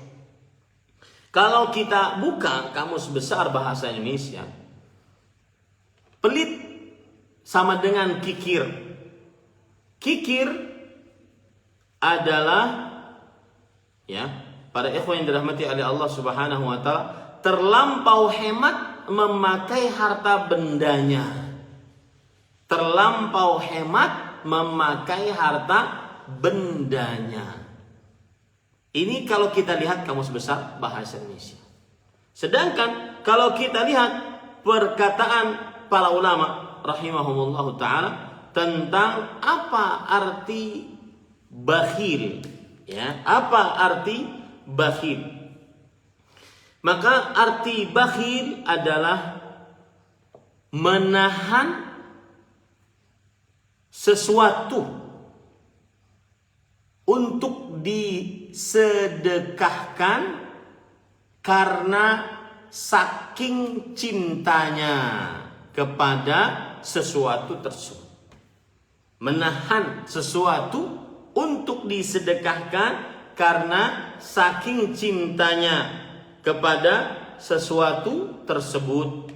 Speaker 2: Kalau kita buka Kamus Besar Bahasa Indonesia, pelit sama dengan kikir. Kikir adalah, ya, para ikhwan yang dirahmati oleh Allah Subhanahu wa taala, terlampau hemat memakai harta bendanya. Terlampau hemat memakai harta bendanya. Ini kalau kita lihat Kamus Besar Bahasa Indonesia. Sedangkan kalau kita lihat perkataan para ulama rahimahumullah ta'ala tentang apa arti bakhil, ya, apa arti bakhil, maka arti bakhil adalah menahan sesuatu untuk disedekahkan karena saking cintanya kepada sesuatu tersebut. Menahan sesuatu untuk disedekahkan karena saking cintanya kepada sesuatu tersebut.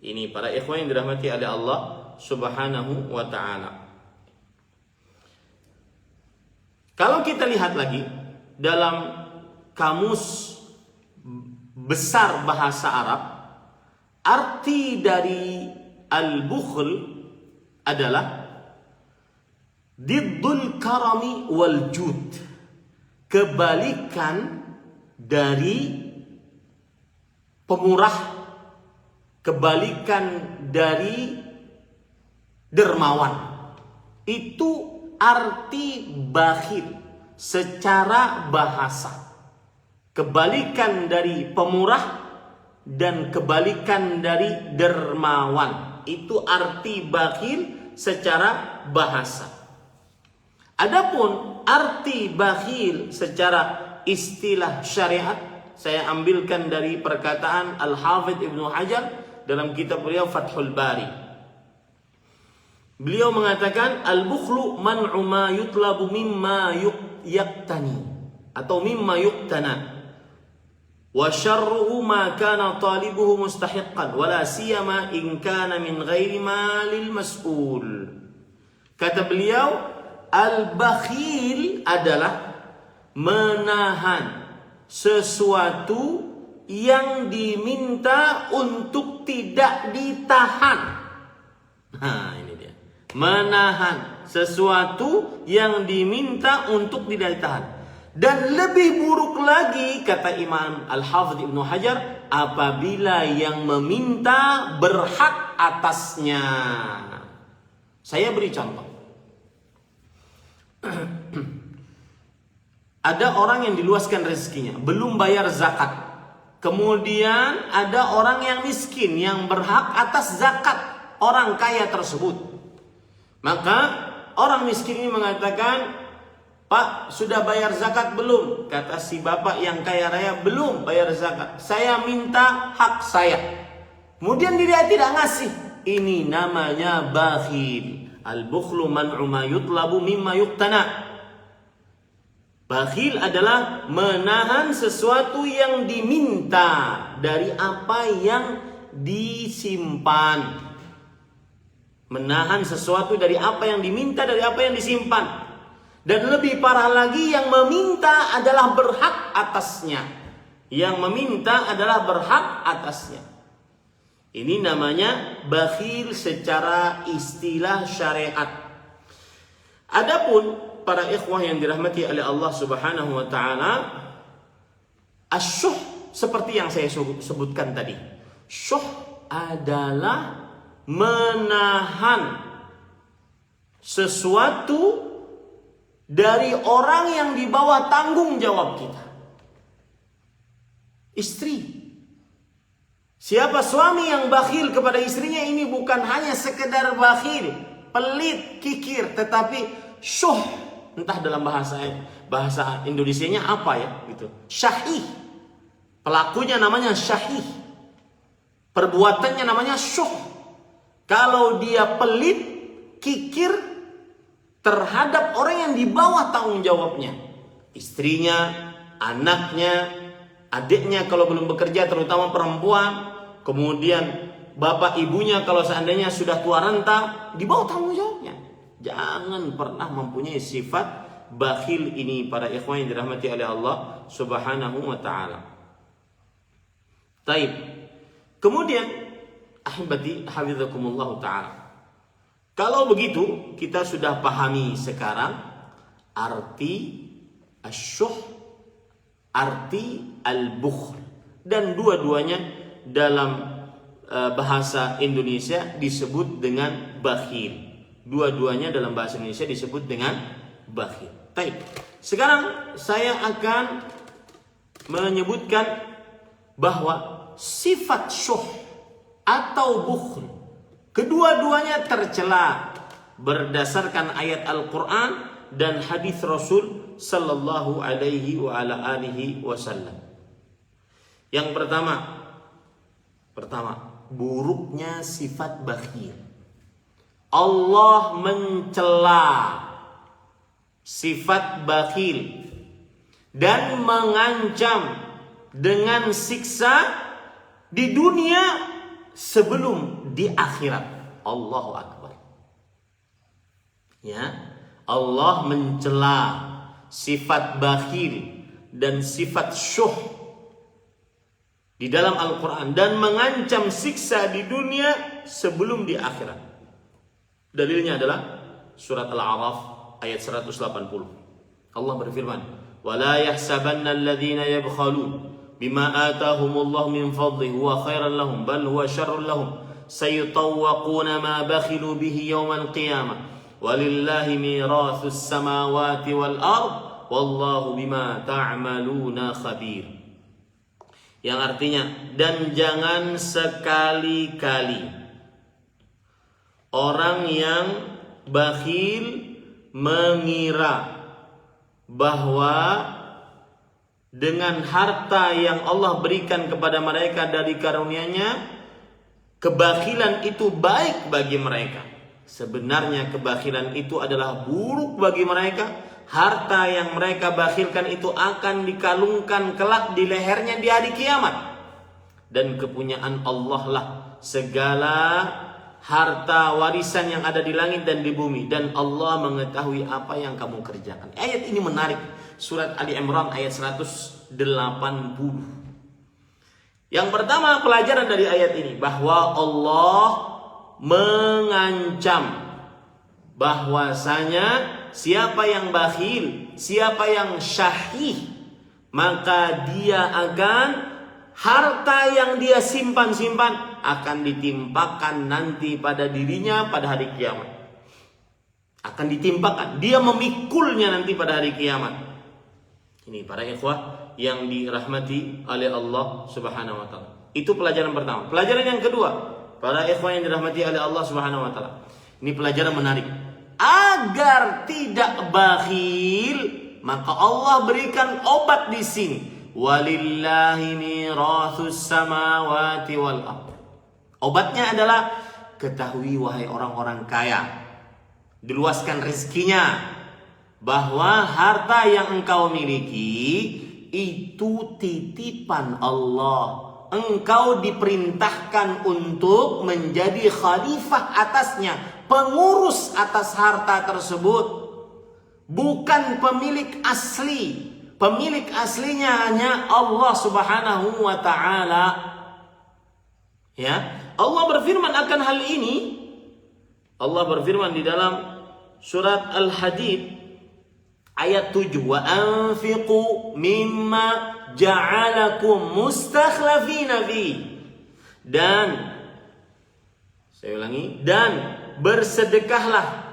Speaker 2: Ini para ikhwan yang dirahmati oleh Allah Subhanahu wa ta'ala. Kalau kita lihat lagi dalam kamus besar bahasa Arab, arti dari al-bukhl adalah diddul karami wal jud, kebalikan dari pemurah, kebalikan dari dermawan. Itu arti bakhil secara bahasa. Kebalikan dari pemurah dan kebalikan dari dermawan. Itu arti bakhil secara bahasa. Adapun arti bakhil secara istilah syariat, saya ambilkan dari perkataan Al-Hafidh Ibnu Hajar dalam kitab beliau Fathul Bari. Beliau mengatakan al-bukhlu man'u ma yutlabu mimma yaktani atau mimma yuktana, wa syarruhu ma kana talibuhu mustahiqqan wala siyama in kana min ghairi malil mas'ul. Kata beliau, al-bakhil adalah menahan sesuatu yang diminta untuk tidak ditahan. Nah, ini dia. Menahan sesuatu yang diminta untuk tidak ditahan. Dan lebih buruk lagi, kata Imam Al-Hafidh Ibnu Hajar, apabila yang meminta berhak atasnya. Saya beri contoh. Ada orang yang diluaskan rezekinya, belum bayar zakat. Kemudian ada orang yang miskin yang berhak atas zakat orang kaya tersebut. Maka orang miskin ini mengatakan, "Pak, sudah bayar zakat belum?" Kata si bapak yang kaya raya, "Belum bayar zakat. Saya minta hak saya." Kemudian dia tidak ngasih. Ini namanya bakhil. Al-bukhlu man'u ma yutlabu mimma yuktana. Bakhil adalah menahan sesuatu yang diminta dari apa yang disimpan. Menahan sesuatu dari apa yang diminta, dari apa yang disimpan. Dan lebih parah lagi, yang meminta adalah berhak atasnya. Yang meminta adalah berhak atasnya. Ini namanya bakhil secara istilah syariat. Adapun para ikhwah yang dirahmati oleh Allah Subhanahu wa ta'ala, asyuh seperti yang saya sebutkan tadi. Syuh adalah menahan sesuatu dari orang yang di bawah tanggung jawab kita. Istri. Siapa suami yang bakhil kepada istrinya, ini bukan hanya sekedar bakhil, pelit, kikir, tetapi syuh. Entah dalam bahasa Indonesianya apa ya gitu. Syahih. Pelakunya namanya syahih. Perbuatannya namanya syuh. Kalau dia pelit, kikir terhadap orang yang di bawah tanggung jawabnya. Istrinya, anaknya, adiknya kalau belum bekerja, terutama perempuan. Kemudian bapak ibunya kalau seandainya sudah tua renta, di bawah tanggung jawabnya. Jangan pernah mempunyai sifat bakhil ini para ikhwan yang dirahmati oleh Allah Subhanahu wa ta'ala. Taib. Kemudian ahibati hafizakumullah ta'ala. Kalau begitu, kita sudah pahami sekarang arti asyuh, arti al-bukhl, dan dua-duanya dalam bahasa Indonesia disebut dengan bakhil. Dua-duanya dalam bahasa Indonesia disebut dengan bakhil. Baik. Sekarang saya akan menyebutkan bahwa sifat syuh atau bukhl, kedua-duanya tercela berdasarkan ayat Al-Quran dan hadis Rasul Sallallahu Alaihi wa ala alihi Wasallam. Yang pertama, buruknya sifat bakhil. Allah mencela sifat bakhil dan mengancam dengan siksa di dunia sebelum di akhirat. Allahu Akbar. Ya, Allah mencela sifat bakhil dan sifat syuh di dalam Al-Quran dan mengancam siksa di dunia sebelum di akhirat. Dalilnya adalah surat Al-A'raf ayat 180. Allah berfirman, "Wala yahsabanna alladhina yabkhalun bima atahumullahu min fadlihi huwa khairan lahum bal huwa syarrun lahum sayutawwaquna ma bakhilu bihi yawmal qiyamah walillahi miratsus samawati wal ard wallahu bima ta'maluna khabir." Yang artinya, dan jangan sekali-kali orang yang bakhil mengira bahwa dengan harta yang Allah berikan kepada mereka dari karunia-Nya, kebakhilan itu baik bagi mereka. Sebenarnya kebakhilan itu adalah buruk bagi mereka. Harta yang mereka bakhilkan itu akan dikalungkan kelak di lehernya di hari kiamat. Dan kepunyaan Allah lah segala harta warisan yang ada di langit dan di bumi, dan Allah mengetahui apa yang kamu kerjakan. Ayat ini menarik. Surat Ali Imran ayat 180. Yang pertama pelajaran dari ayat ini, bahwa Allah mengancam bahwasanya siapa yang bakhil, siapa yang syahih, maka dia akan harta yang dia simpan-simpan akan ditimpakan nanti pada dirinya pada hari kiamat. Akan ditimpakan, dia memikulnya nanti pada hari kiamat. Ini para ikhwah yang dirahmati oleh Allah Subhanahu wa taala. Itu pelajaran pertama. Pelajaran yang kedua, para ikhwah yang dirahmati oleh Allah Subhanahu wa taala. Ini pelajaran menarik. Agar tidak bakhil, maka Allah berikan obat di sini. Walillahi miratsus samawati wal ardh. Obatnya adalah, ketahui wahai orang-orang kaya, diluaskan rezekinya, bahwa harta yang engkau miliki itu titipan Allah. Engkau diperintahkan untuk menjadi khalifah atasnya, pengurus atas harta tersebut, bukan pemilik asli. Pemilik aslinya hanya Allah Subhanahu wa taala. Ya, Allah berfirman akan hal ini. Allah berfirman di dalam surat Al-Hadid ayat 7, "Wa anfiqu mimma ja'alakum mustakhlafina fi." Dan saya ulangi, dan bersedekahlah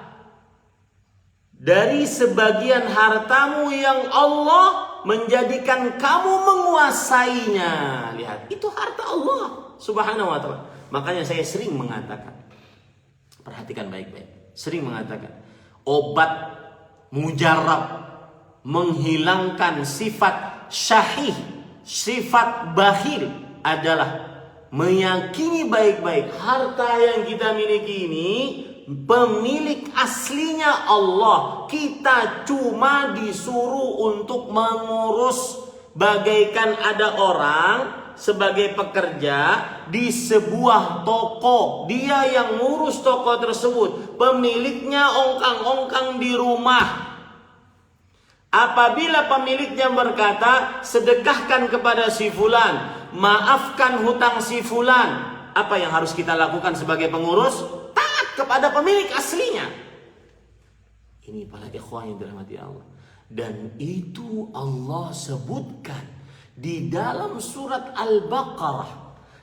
Speaker 2: dari sebagian hartamu yang Allah menjadikan kamu menguasainya. Lihat, itu harta Allah Subhanahu wa taala. Makanya saya sering mengatakan, perhatikan baik-baik, sering mengatakan, obat mujarab menghilangkan sifat syahih, sifat bakhil adalah meyakini baik-baik harta yang kita miliki ini pemilik aslinya Allah. Kita cuma disuruh untuk mengurus, bagaikan ada orang sebagai pekerja di sebuah toko. Dia yang ngurus toko tersebut, pemiliknya ongkang-ongkang di rumah. Apabila pemiliknya berkata, sedekahkan kepada si fulan, maafkan hutang si fulan, apa yang harus kita lakukan sebagai pengurus? Taat kepada pemilik aslinya. Ini para ikhwan yang dirahmati Allah. Dan itu Allah sebutkan di dalam surat Al-Baqarah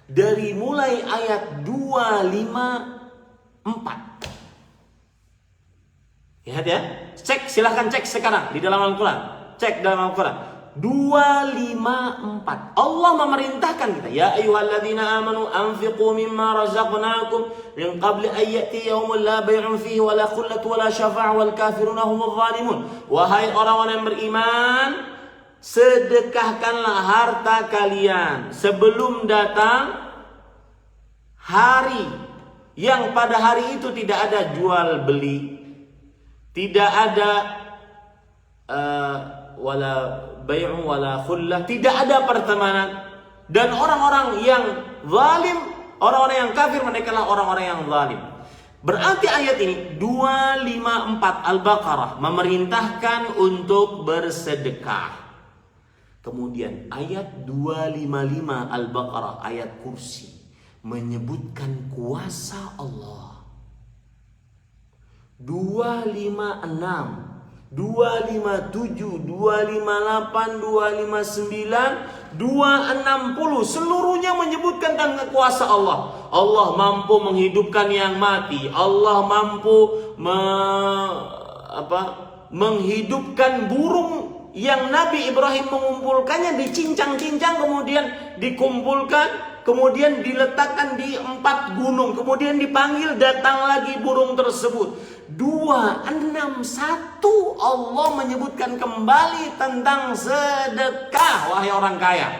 Speaker 2: dari mulai ayat 254. Lihat ya, cek, silahkan cek sekarang di dalam Al-Quran. Cek dalam Al-Quran 254. Allah memerintahkan kita, ya ayyuhalladzina amanu anfiqu mimma razaqnakum min qabli an ya'ti yaumun la bay'un fihi wa la khullatun wa la syafa'ah wal kafiruna humudz zalimun. Wahai orang-orang yang beriman, sedekahkanlah harta kalian sebelum datang hari yang pada hari itu tidak ada jual beli, tidak ada wala bai'u wala khullah, tidak ada pertemanan, dan orang-orang yang zalim, orang-orang yang kafir, mereka lah orang-orang yang zalim. Berarti ayat ini 254 Al-Baqarah memerintahkan untuk bersedekah. Kemudian ayat 255 Al-Baqarah, ayat kursi, menyebutkan kuasa Allah. 256, 257, 258, 259, 260 seluruhnya menyebutkan tentang kuasa Allah. Allah mampu menghidupkan yang mati. Allah mampu menghidupkan burung yang Nabi Ibrahim mengumpulkannya, dicincang-cincang, kemudian dikumpulkan, kemudian diletakkan di 4 gunung, kemudian dipanggil, datang lagi burung tersebut. 261 Allah menyebutkan kembali tentang sedekah, wahai orang kaya.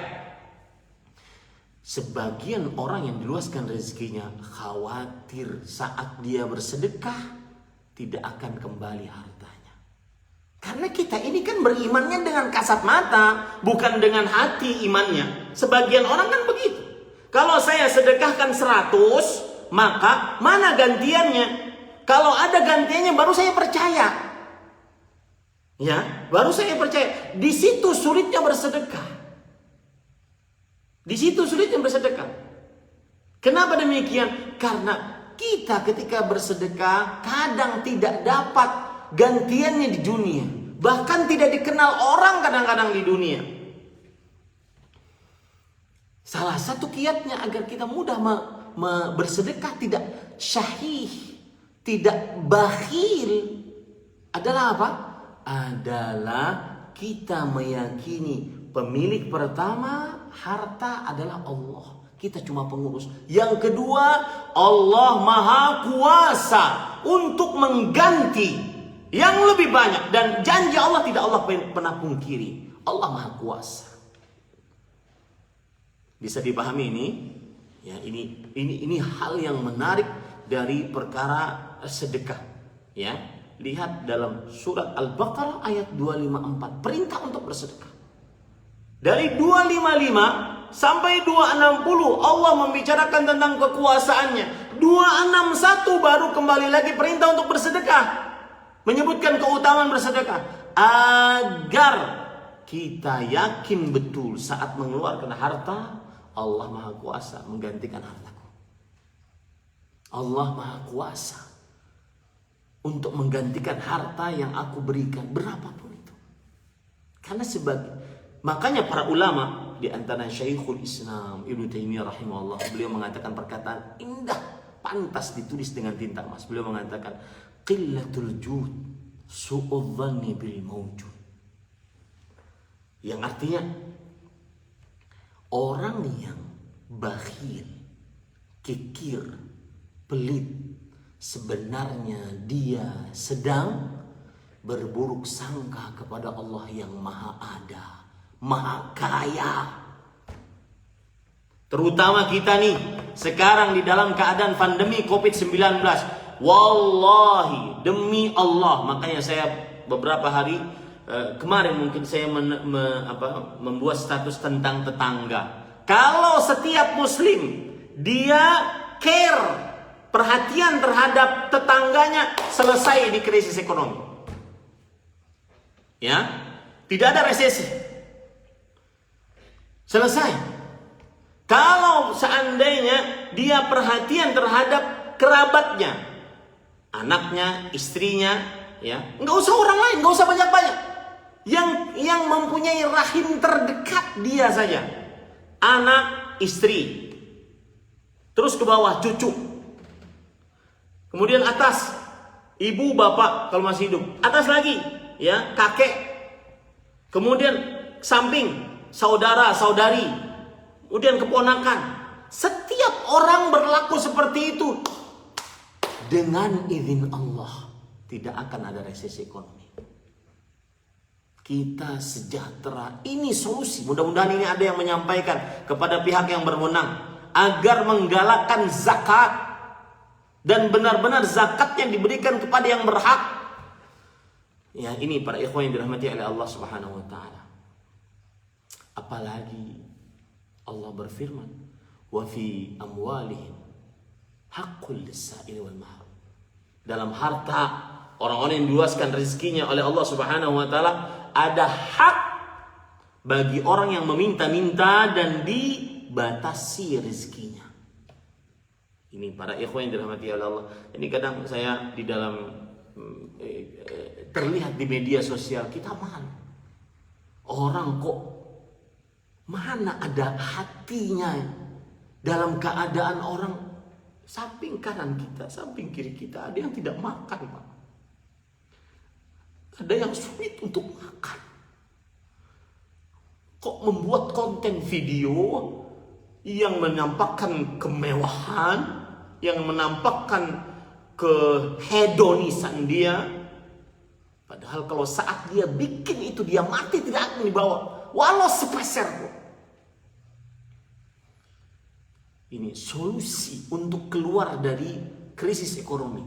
Speaker 2: Sebagian orang yang diluaskan rezekinya khawatir saat dia bersedekah tidak akan kembali hartanya. Karena kita ini kan berimannya dengan kasat mata, bukan dengan hati imannya. Sebagian orang kan begitu. Kalau saya sedekahkan 100, maka mana gantiannya? Kalau ada gantiannya baru saya percaya. Ya, baru saya percaya. Di situ sulitnya bersedekah. Di situ sulitnya bersedekah. Kenapa demikian? Karena kita ketika bersedekah kadang tidak dapat gantiannya di dunia. Bahkan tidak dikenal orang kadang-kadang di dunia. Salah satu kiatnya agar kita mudah bersedekah, tidak syahih, tidak bakhil, adalah apa? Adalah kita meyakini pemilik pertama harta adalah Allah. Kita cuma pengurus. Yang kedua, Allah Maha Kuasa untuk mengganti yang lebih banyak, dan janji Allah tidak Allah pernah pungkiri. Allah Maha Kuasa. Bisa dipahami ini? Ya, ini hal yang menarik dari perkara sedekah. Ya, lihat dalam surat Al-Baqarah ayat 254, perintah untuk bersedekah. Dari 255 sampai 260 Allah membicarakan tentang kekuasaannya. 261 baru kembali lagi perintah untuk bersedekah, menyebutkan keutamaan bersedekah agar kita yakin betul saat mengeluarkan harta, Allah Maha Kuasa menggantikan hartaku. Allah Maha Kuasa untuk menggantikan harta yang aku berikan, berapapun itu. Karena makanya para ulama, di antara Syekhul Islam Ibnu Taimiyah rahimahullah, beliau mengatakan perkataan indah, pantas ditulis dengan tinta emas. Beliau mengatakan, qillatul jud su'udz dhanni bil mawjud. Yang artinya, orang yang bakhil, kikir, pelit, sebenarnya dia sedang berburuk sangka kepada Allah yang Maha Ada, Maha Kaya. Terutama kita nih sekarang di dalam keadaan pandemi COVID-19. Wallahi, demi Allah, makanya saya beberapa hari kemarin mungkin saya membuat status tentang tetangga. Kalau setiap muslim dia care, perhatian terhadap tetangganya, selesai di krisis ekonomi. Ya, tidak ada resesi. Selesai. Kalau seandainya dia perhatian terhadap kerabatnya, anaknya, istrinya, ya, nggak usah orang lain, nggak usah banyak-banyak. Yang mempunyai rahim terdekat dia saja, anak, istri, terus ke bawah cucu, kemudian atas ibu bapak kalau masih hidup, atas lagi ya kakek, kemudian samping saudara saudari, kemudian keponakan. Setiap orang berlaku seperti itu, dengan izin Allah tidak akan ada resesi ekonomi. Kita sejahtera. Ini solusi. Mudah-mudahan ini ada yang menyampaikan kepada pihak yang berwenang agar menggalakkan zakat. dan benar-benar zakatnya diberikan kepada yang berhak. Ya, ini para ikhwan yang dirahmati oleh Allah Subhanahu wa taala. Apalagi Allah berfirman, "Wa fi amwalihim haqqul lis-sa'ili wal mahrum." Dalam harta orang-orang yang diluaskan rezekinya oleh Allah Subhanahu wa taala, ada hak bagi orang yang meminta-minta dan dibatasi rezekinya. Ini para ikhwan yang dirahmati oleh Allah. Ini kadang saya di dalam terlihat di media sosial, kita malu. Orang kok mana ada hatinya dalam keadaan orang samping kanan kita, samping kiri kita ada yang tidak makan, Pak. Ada yang sulit untuk makan. Kok membuat konten video yang menampakkan kemewahan, yang menampakkan kehedonisan dia. Padahal kalau saat dia bikin itu, dia mati tidak akan dibawa, walau sepeser pun. Ini solusi untuk keluar dari krisis ekonomi.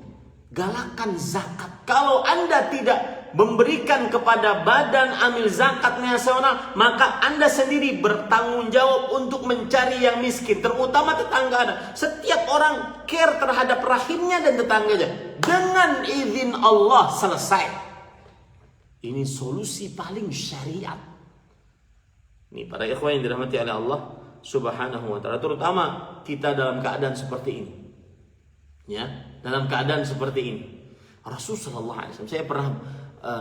Speaker 2: Galakan zakat. Kalau Anda tidak memberikan kepada badan amil zakat nasional, maka Anda sendiri bertanggung jawab untuk mencari yang miskin, terutama tetangga Anda. Setiap orang care terhadap rahimnya dan tetangganya. Dengan izin Allah selesai. Ini solusi paling syariat. Ini para ikhwan yang dirahmati oleh Allah Subhanahu wa taala, terutama kita dalam keadaan seperti ini. Ya, dalam keadaan seperti ini. Rasulullah SAW, saya pernah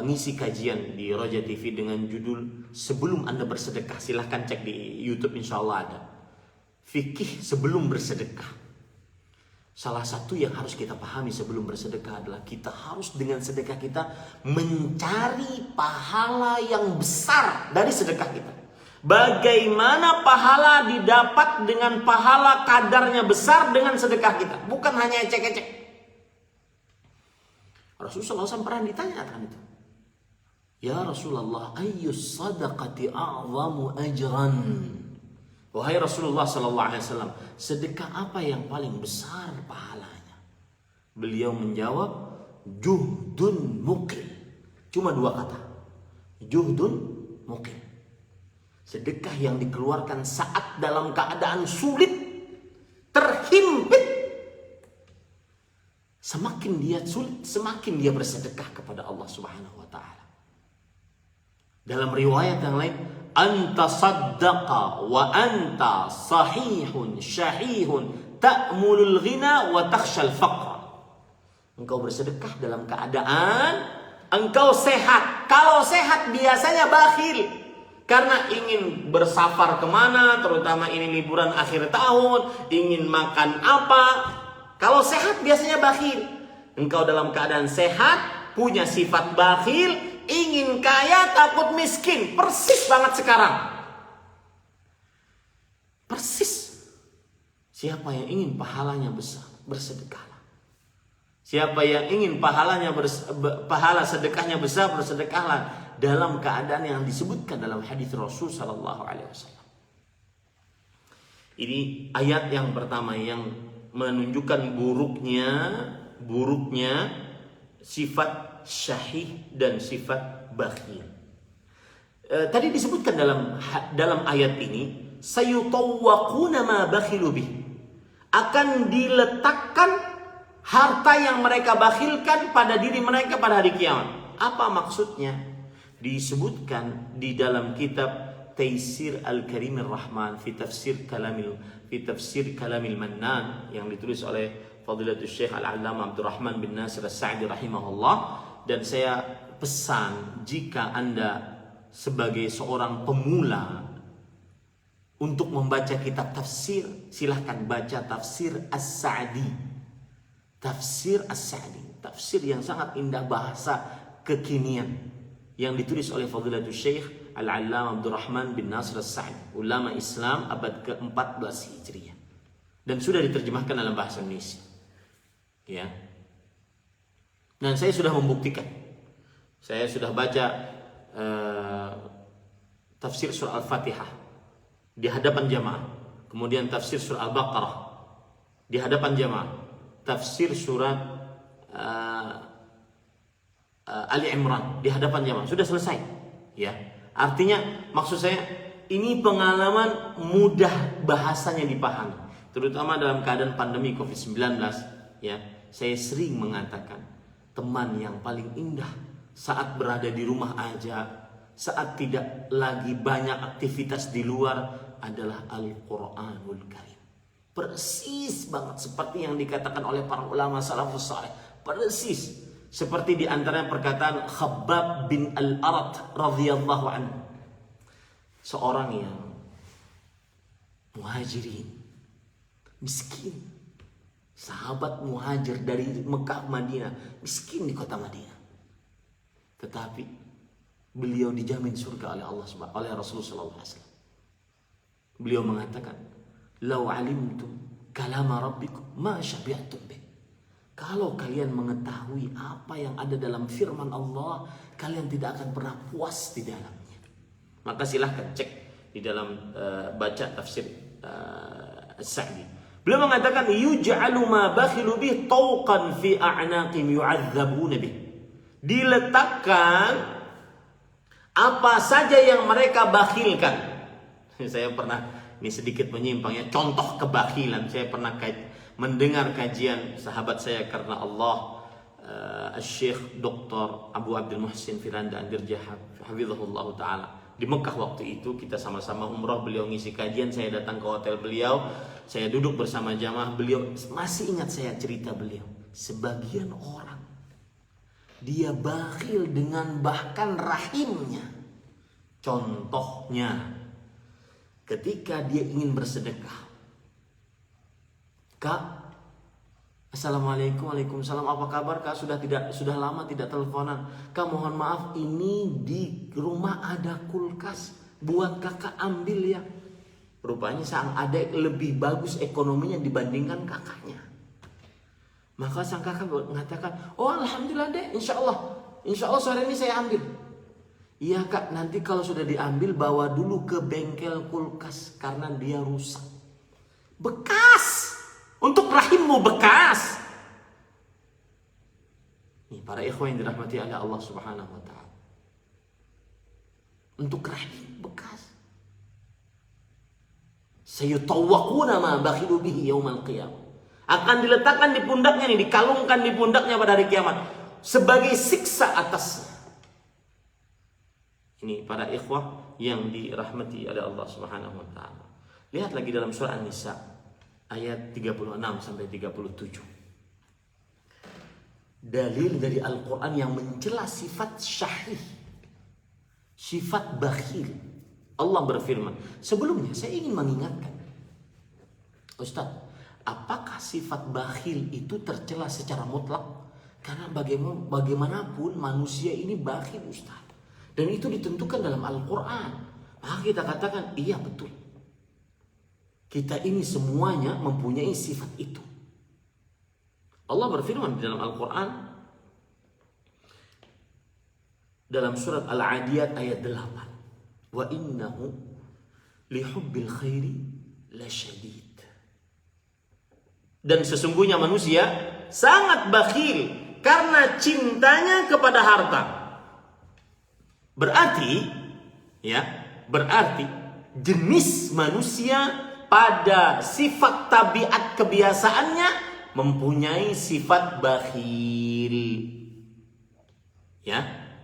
Speaker 2: ngisi kajian di Roja TV dengan judul "Sebelum Anda Bersedekah". Silahkan cek di YouTube, insya Allah ada. Fikih sebelum bersedekah. Salah satu yang harus kita pahami sebelum bersedekah adalah kita harus dengan sedekah kita mencari pahala yang besar dari sedekah kita. Bagaimana pahala didapat dengan pahala kadarnya besar dengan sedekah kita, bukan hanya ecek-ecek. Rasulullah SAW pernah ditanya akan itu. Ya Rasulullah, ayyus sadaqati a'zamu ajran? Wahai Rasulullah SAW, sedekah apa yang paling besar pahalanya? Beliau menjawab, juhdun muqil. Cuma 2 kata. Juhdun muqil. Sedekah yang dikeluarkan saat dalam keadaan sulit, terhimpit. Semakin dia sulit, semakin dia bersedekah kepada Allah Subhanahu wa taala. Dalam riwayat yang lain, anta saddaqa wa anta sahihun syahihun ta'mulul ghina wa takhshal faqra. Engkau bersedekah dalam keadaan engkau sehat. Kalau sehat biasanya bakhil. Karena ingin bersafar kemana, terutama ini liburan akhir tahun, ingin makan apa. Kalau sehat biasanya bakhil. Engkau dalam keadaan sehat, punya sifat bakhil, ingin kaya takut miskin. Persis banget sekarang. Persis. Siapa yang ingin pahalanya besar, bersedekahlah. Siapa yang ingin pahala sedekahnya besar, bersedekahlah. Dalam keadaan yang disebutkan dalam hadis Rasul sallallahu alaihi wasallam. Ini ayat yang pertama yang menunjukkan buruknya sifat syahih dan sifat bakhil. Tadi disebutkan dalam ayat ini, sayutawwaquna ma bakhilu bih. Akan diletakkan harta yang mereka bakhilkan pada diri mereka pada hari kiamat. Apa maksudnya? Disebutkan di dalam kitab Taisir Al-Karimir Rahman fi tafsir Kalamil Mannan yang ditulis oleh Fadilatul Syekh Al-Allamah Abdurrahman bin Nasir As-Sa'di rahimahullah. Dan saya pesan, jika Anda sebagai seorang pemula untuk membaca kitab tafsir, silahkan baca tafsir As-Sa'di. Tafsir As-Sa'di, tafsir yang sangat indah, bahasa kekinian, yang ditulis oleh Fadilatul Syekh Al-Allamah Abdurrahman bin Nasir As-Sa'di, ulama Islam abad ke-14 Hijriah, dan sudah diterjemahkan dalam bahasa Indonesia. Ya. Dan saya sudah membuktikan. Saya sudah baca tafsir surah Al-Fatihah di hadapan jamaah, kemudian tafsir surah Al-Baqarah di hadapan jamaah, tafsir surat Ali Imran di hadapan jamaah. Sudah selesai. Ya. Artinya maksud saya ini pengalaman mudah bahasanya dipahami. Terutama dalam keadaan pandemi COVID-19, ya. Saya sering mengatakan teman yang paling indah saat berada di rumah aja, saat tidak lagi banyak aktivitas di luar adalah Al-Quranul Karim. Persis banget seperti yang dikatakan oleh para ulama salafus saleh. Persis seperti di antaranya perkataan Khabbab bin Al-Arat radhiyallahu anhu. Seorang yang muhajirin, miskin, sahabat muhajir dari Mekah Madinah, miskin di kota Madinah. Tetapi beliau dijamin surga oleh Allah oleh Rasulullah sallallahu alaihi wasallam. Beliau mengatakan, "Lau alimtum kalama rabbikum ma syabi'tum bih." Kalau kalian mengetahui apa yang ada dalam firman Allah, kalian tidak akan pernah puas di dalamnya. Maka silahkan cek di dalam baca tafsir As-Sa'di. Beliau mengatakan, "Yuj'alu ma bakhilu bih tawqan fi a'naqim yu'adzabuna bih." Diletakkan apa saja yang mereka bakhilkan. Saya pernah, ini sedikit menyimpang ya, contoh kebakhilan. Saya pernah mendengar kajian sahabat saya karena Allah, Syekh Dr. Abu Abdul Muhsin Firanda Andirjah hafizahullah ta'ala. Di Mekah waktu itu kita sama-sama umrah, beliau ngisi kajian, saya datang ke hotel beliau, saya duduk bersama jamaah beliau. Masih ingat saya cerita beliau, sebagian orang dia bakhil dengan bahkan rahimnya. Contohnya ketika dia ingin bersedekah, "Kak, Assalamualaikum, waalaikumsalam, apa kabar Kak? Sudah lama tidak teleponan. Kak, mohon maaf, ini di rumah ada kulkas, buat kakak ambil ya." Rupanya sang adik lebih bagus ekonominya dibandingkan kakaknya. Maka sang kakak mengatakan, "Oh alhamdulillah dek, insya Allah sore ini saya ambil." "Iya Kak, nanti kalau sudah diambil bawa dulu ke bengkel kulkas karena dia rusak." Bekas. Untuk rahimmu bekas. Nih para ikhwan yang dirahmati oleh Allah Subhanahu wa taala. Untuk rahim bekas. Sayutawwaquna ma bakhilu bihi yaumal qiyamah. Akan diletakkan di pundaknya nih, dikalungkan di pundaknya pada hari kiamat sebagai siksa atasnya. Ini para ikhwah yang dirahmati oleh Allah Subhanahu wa taala. Lihat lagi dalam surah An-Nisa ayat 36 sampai 37. Dalil dari Al-Quran yang mencela sifat syahih, sifat bakhil. Allah berfirman. Sebelumnya saya ingin mengingatkan, Ustaz, apakah sifat bakhil itu tercela secara mutlak? Karena bagaimanapun manusia ini bakhil, Ustaz. Dan itu ditentukan dalam Al-Quran. Maka kita katakan, iya betul. Kita ini semuanya mempunyai sifat itu. Allah berfirman di dalam Al-Quran dalam surat Al-Adiyat ayat 8. Wa innahu lihubbil khairi lasyadid. Dan sesungguhnya manusia sangat bakhil karena cintanya kepada harta. Berarti jenis manusia pada sifat tabiat kebiasaannya mempunyai sifat bakhil. Ya,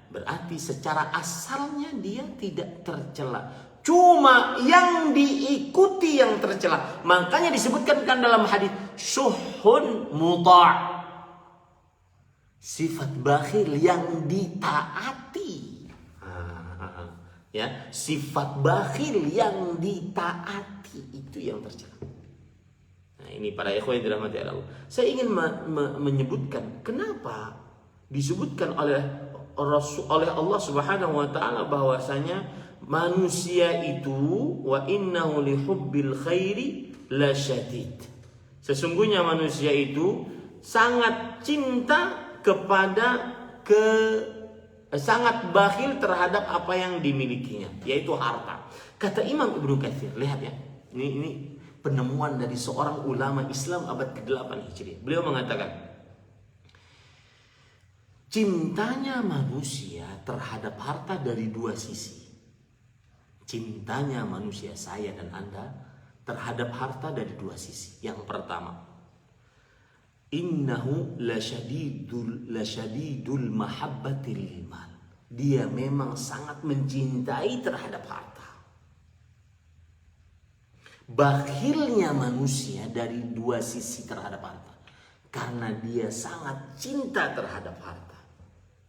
Speaker 2: berarti secara asalnya dia tidak tercela. Cuma yang diikuti yang tercela. Makanya disebutkan kan dalam hadis syuhun muta'. Sifat bakhil yang ditaati. Ya, sifat bakhil yang ditaati itu yang tercela. Nah, ini para ikhwan yang dirahmati Allah. Saya ingin menyebutkan kenapa disebutkan oleh Allah Subhanahu wa taala bahwasanya manusia itu wa innahu lihubbil khairi lasyadid. Sesungguhnya manusia itu sangat cinta kepada sangat bakhil terhadap apa yang dimilikinya, yaitu harta. Kata Imam Ibnu Katsir, lihat ya. Ini penemuan dari seorang ulama Islam abad ke-8 Hijriah. Beliau mengatakan, cintanya manusia terhadap harta dari dua sisi. Cintanya manusia, saya dan Anda, terhadap harta dari dua sisi. Yang pertama, innahu lasyadidul mahabbatil mal. Dia memang sangat mencintai terhadap harta. Bakhilnya manusia dari dua sisi terhadap harta, karena dia sangat cinta terhadap harta.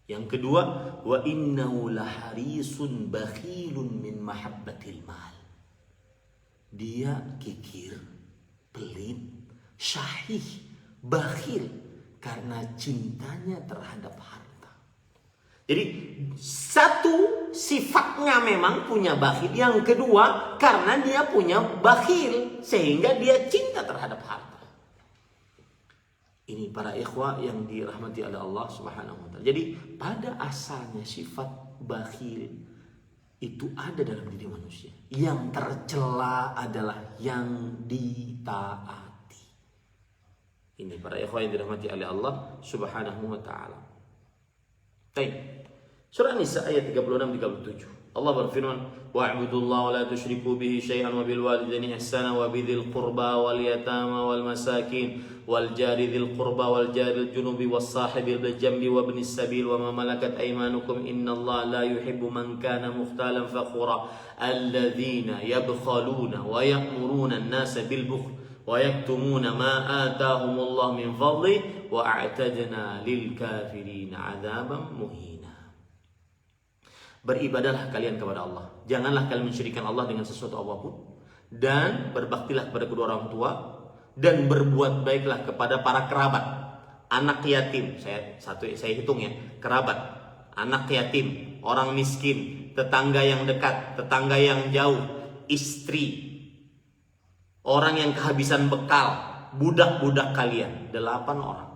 Speaker 2: Yang kedua, wa innahu laharisun bakhilun min mahabbatil mal. Dia kikir, pelit, syahih, bakhil karena cintanya terhadap harta. Jadi satu, sifatnya memang punya bakhil. Yang kedua, karena dia punya bakhil sehingga dia cinta terhadap harta. Ini para ikhwah yang dirahmati oleh Allah Subhanahu wa taala. Jadi pada asalnya sifat bakhil itu ada dalam diri manusia. Yang tercela adalah yang ditaati. Ini para ikhwah yang dirahmati oleh Allah Subhanahu wa taala. Baik. Surah Nisa ayat 36-37. Allah berfirman, wa'budullaha wa la tusyriku bihi syai'an wa bil walidaini ihsana wa bidzil qurba wal yatama wal masakin wal jari dzil qurba wal jaril junubi was sahibil bil jambi wa ibnis sabil wa ma malakat aymanukum innallaha la yuhibbu man kana mukhtalan fakhura alladzina yabkhaluna wa ya'muruna an-nasa bil bukhl wa yaktumuna ma atahumullahu min fadli wa a'tadna lil kafirin 'adzaban muhina. Beribadahlah kalian kepada Allah. Janganlah kalian mensyirikkan Allah dengan sesuatu apapun. Dan berbaktilah kepada kedua orang tua. Dan berbuat baiklah kepada para kerabat. Anak yatim. Saya hitung ya. Kerabat. Anak yatim. Orang miskin. Tetangga yang dekat. Tetangga yang jauh. Istri. Orang yang kehabisan bekal. Budak-budak kalian. 8 orang.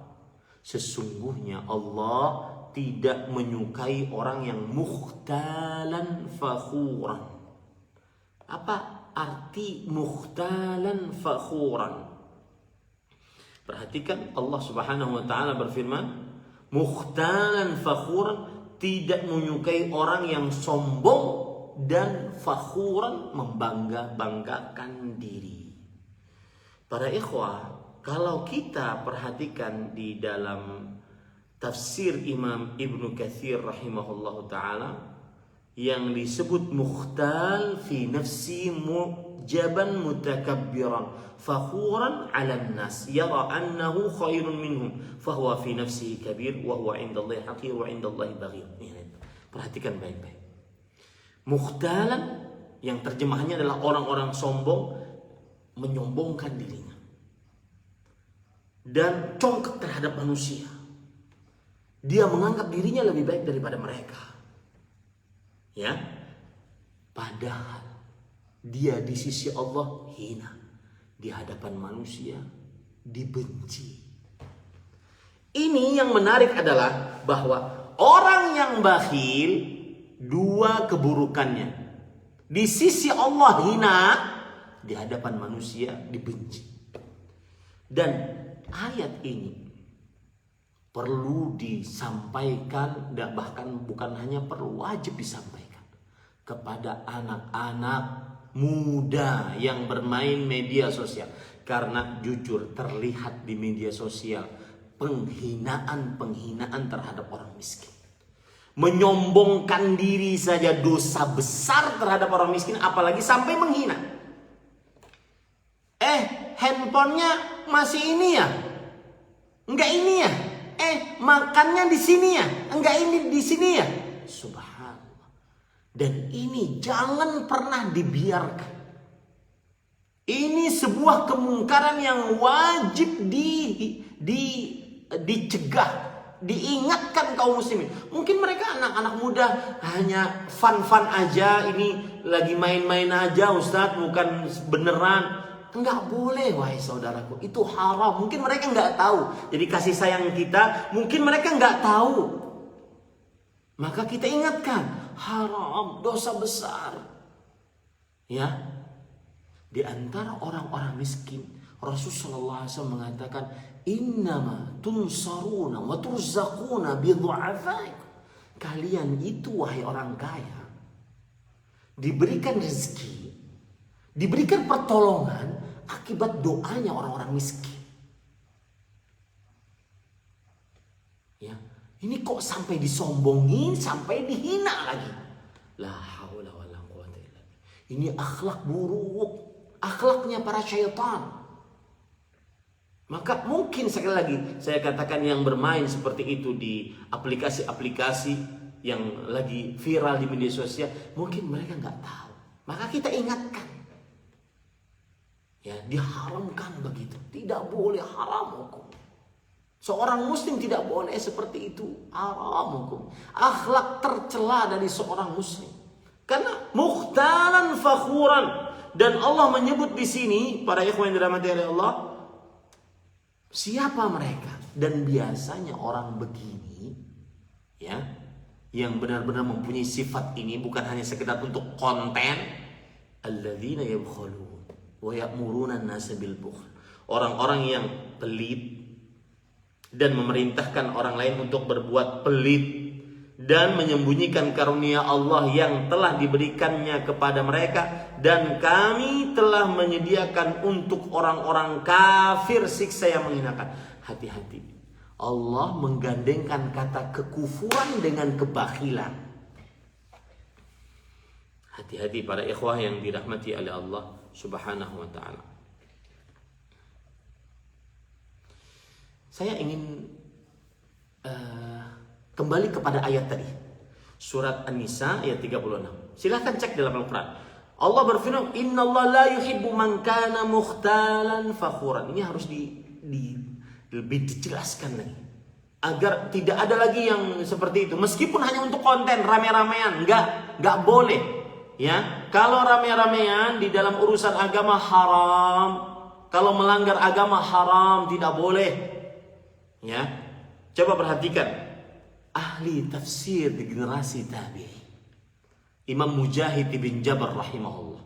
Speaker 2: Sesungguhnya Allah tidak menyukai orang yang mukhtalan fakhuran. Apa arti mukhtalan fakhuran? Perhatikan, Allah Subhanahu wa taala berfirman, mukhtalan fakhuran, tidak menyukai orang yang sombong dan fakhuran, membangga-banggakan diri. Para ikhwah, kalau kita perhatikan di dalam tafsir Imam Ibnu Katsir rahimahullahu ta'ala, yang disebut mukhtal fi nafsi mujaban mutakabbiran fakhuran 'alan nas yara annahu khairun minhum fahuwa fi nafsihi kabir wa huwa 'indallahi haqir wa 'indallahi baghir. Perhatikan baik-baik. Mukhtalan yang terjemahannya adalah orang-orang sombong, menyombongkan dirinya dan congkak terhadap manusia. Dia menganggap dirinya lebih baik daripada mereka. Ya. Padahal dia di sisi Allah hina. Di hadapan manusia dibenci. Ini yang menarik adalah bahwa orang yang bakhil, dua keburukannya. Di sisi Allah hina, di hadapan manusia dibenci. Dan ayat ini perlu disampaikan, dan bahkan bukan hanya perlu, wajib disampaikan kepada anak-anak muda yang bermain media sosial. Karena jujur terlihat di media sosial penghinaan terhadap orang miskin. Menyombongkan diri saja dosa besar terhadap orang miskin, apalagi sampai menghina. Handphonenya masih ini ya? Enggak ini ya? Makannya di sini ya? Enggak ini di sini ya? Subhanallah. Dan ini jangan pernah dibiarkan. Ini sebuah kemungkaran yang wajib dicegah, diingatkan kaum muslimin. Mungkin mereka anak-anak muda hanya fun-fun aja, ini lagi main-main aja Ustadz, bukan beneran. Enggak boleh, wahai saudaraku, itu haram. Mungkin mereka enggak tahu. Jadi kasih sayang kita, mungkin mereka enggak tahu. Maka kita ingatkan, haram, dosa besar. Ya. Di antara orang-orang miskin, Rasulullah SAW mengatakan, innama tunsaruna wa turzaquna bidhu'afaikum. Kalian itu wahai orang kaya, diberikan rezeki, diberikan pertolongan akibat doanya orang-orang miskin. Ya, ini kok sampai disombongin, sampai dihina lagi. La haula wala quwwata illa billah. Ini akhlak buruk, akhlaknya para syaitan. Maka mungkin sekali lagi saya katakan yang bermain seperti itu di aplikasi-aplikasi yang lagi viral di media sosial, mungkin mereka nggak tahu. Maka kita ingatkan, ya, diharamkan begitu, tidak boleh, haram hukum. Seorang muslim tidak boleh seperti itu, haram hukum. Akhlak tercela dari seorang muslim. Karena mukhtalan fakhuran, dan Allah menyebut di sini para ikhwan yang dirahmati oleh Allah, siapa mereka? Dan biasanya orang begini, ya, yang benar-benar mempunyai sifat ini, bukan hanya sekedar untuk konten, alladzina yabkhulun wa ya'muruna an-nasa bil bukhl. Orang-orang yang pelit dan memerintahkan orang lain untuk berbuat pelit dan menyembunyikan karunia Allah yang telah diberikannya kepada mereka, dan kami telah menyediakan untuk orang-orang kafir siksa yang menghinakan. Hati-hati, Allah menggandengkan kata kekufuran dengan kebakhilan. Hati-hati para ikhwah yang dirahmati oleh Allah Subhanahu wa ta'ala. Saya ingin kembali kepada ayat tadi, surat An-Nisa ayat 36. Silahkan cek dalam Al-Quran. Allah berfirman, innallaha la yuhibbu man kana mukhtalan fakhuran. Ini harus lebih dijelaskan lagi, agar tidak ada lagi yang seperti itu. Meskipun hanya untuk konten rame-ramean, nggak boleh. Ya, kalau rame-ramean di dalam urusan agama haram, kalau melanggar agama haram, tidak boleh. Ya, coba perhatikan ahli tafsir di generasi tabi'in, Imam Mujahid bin Jabr rahimahullah,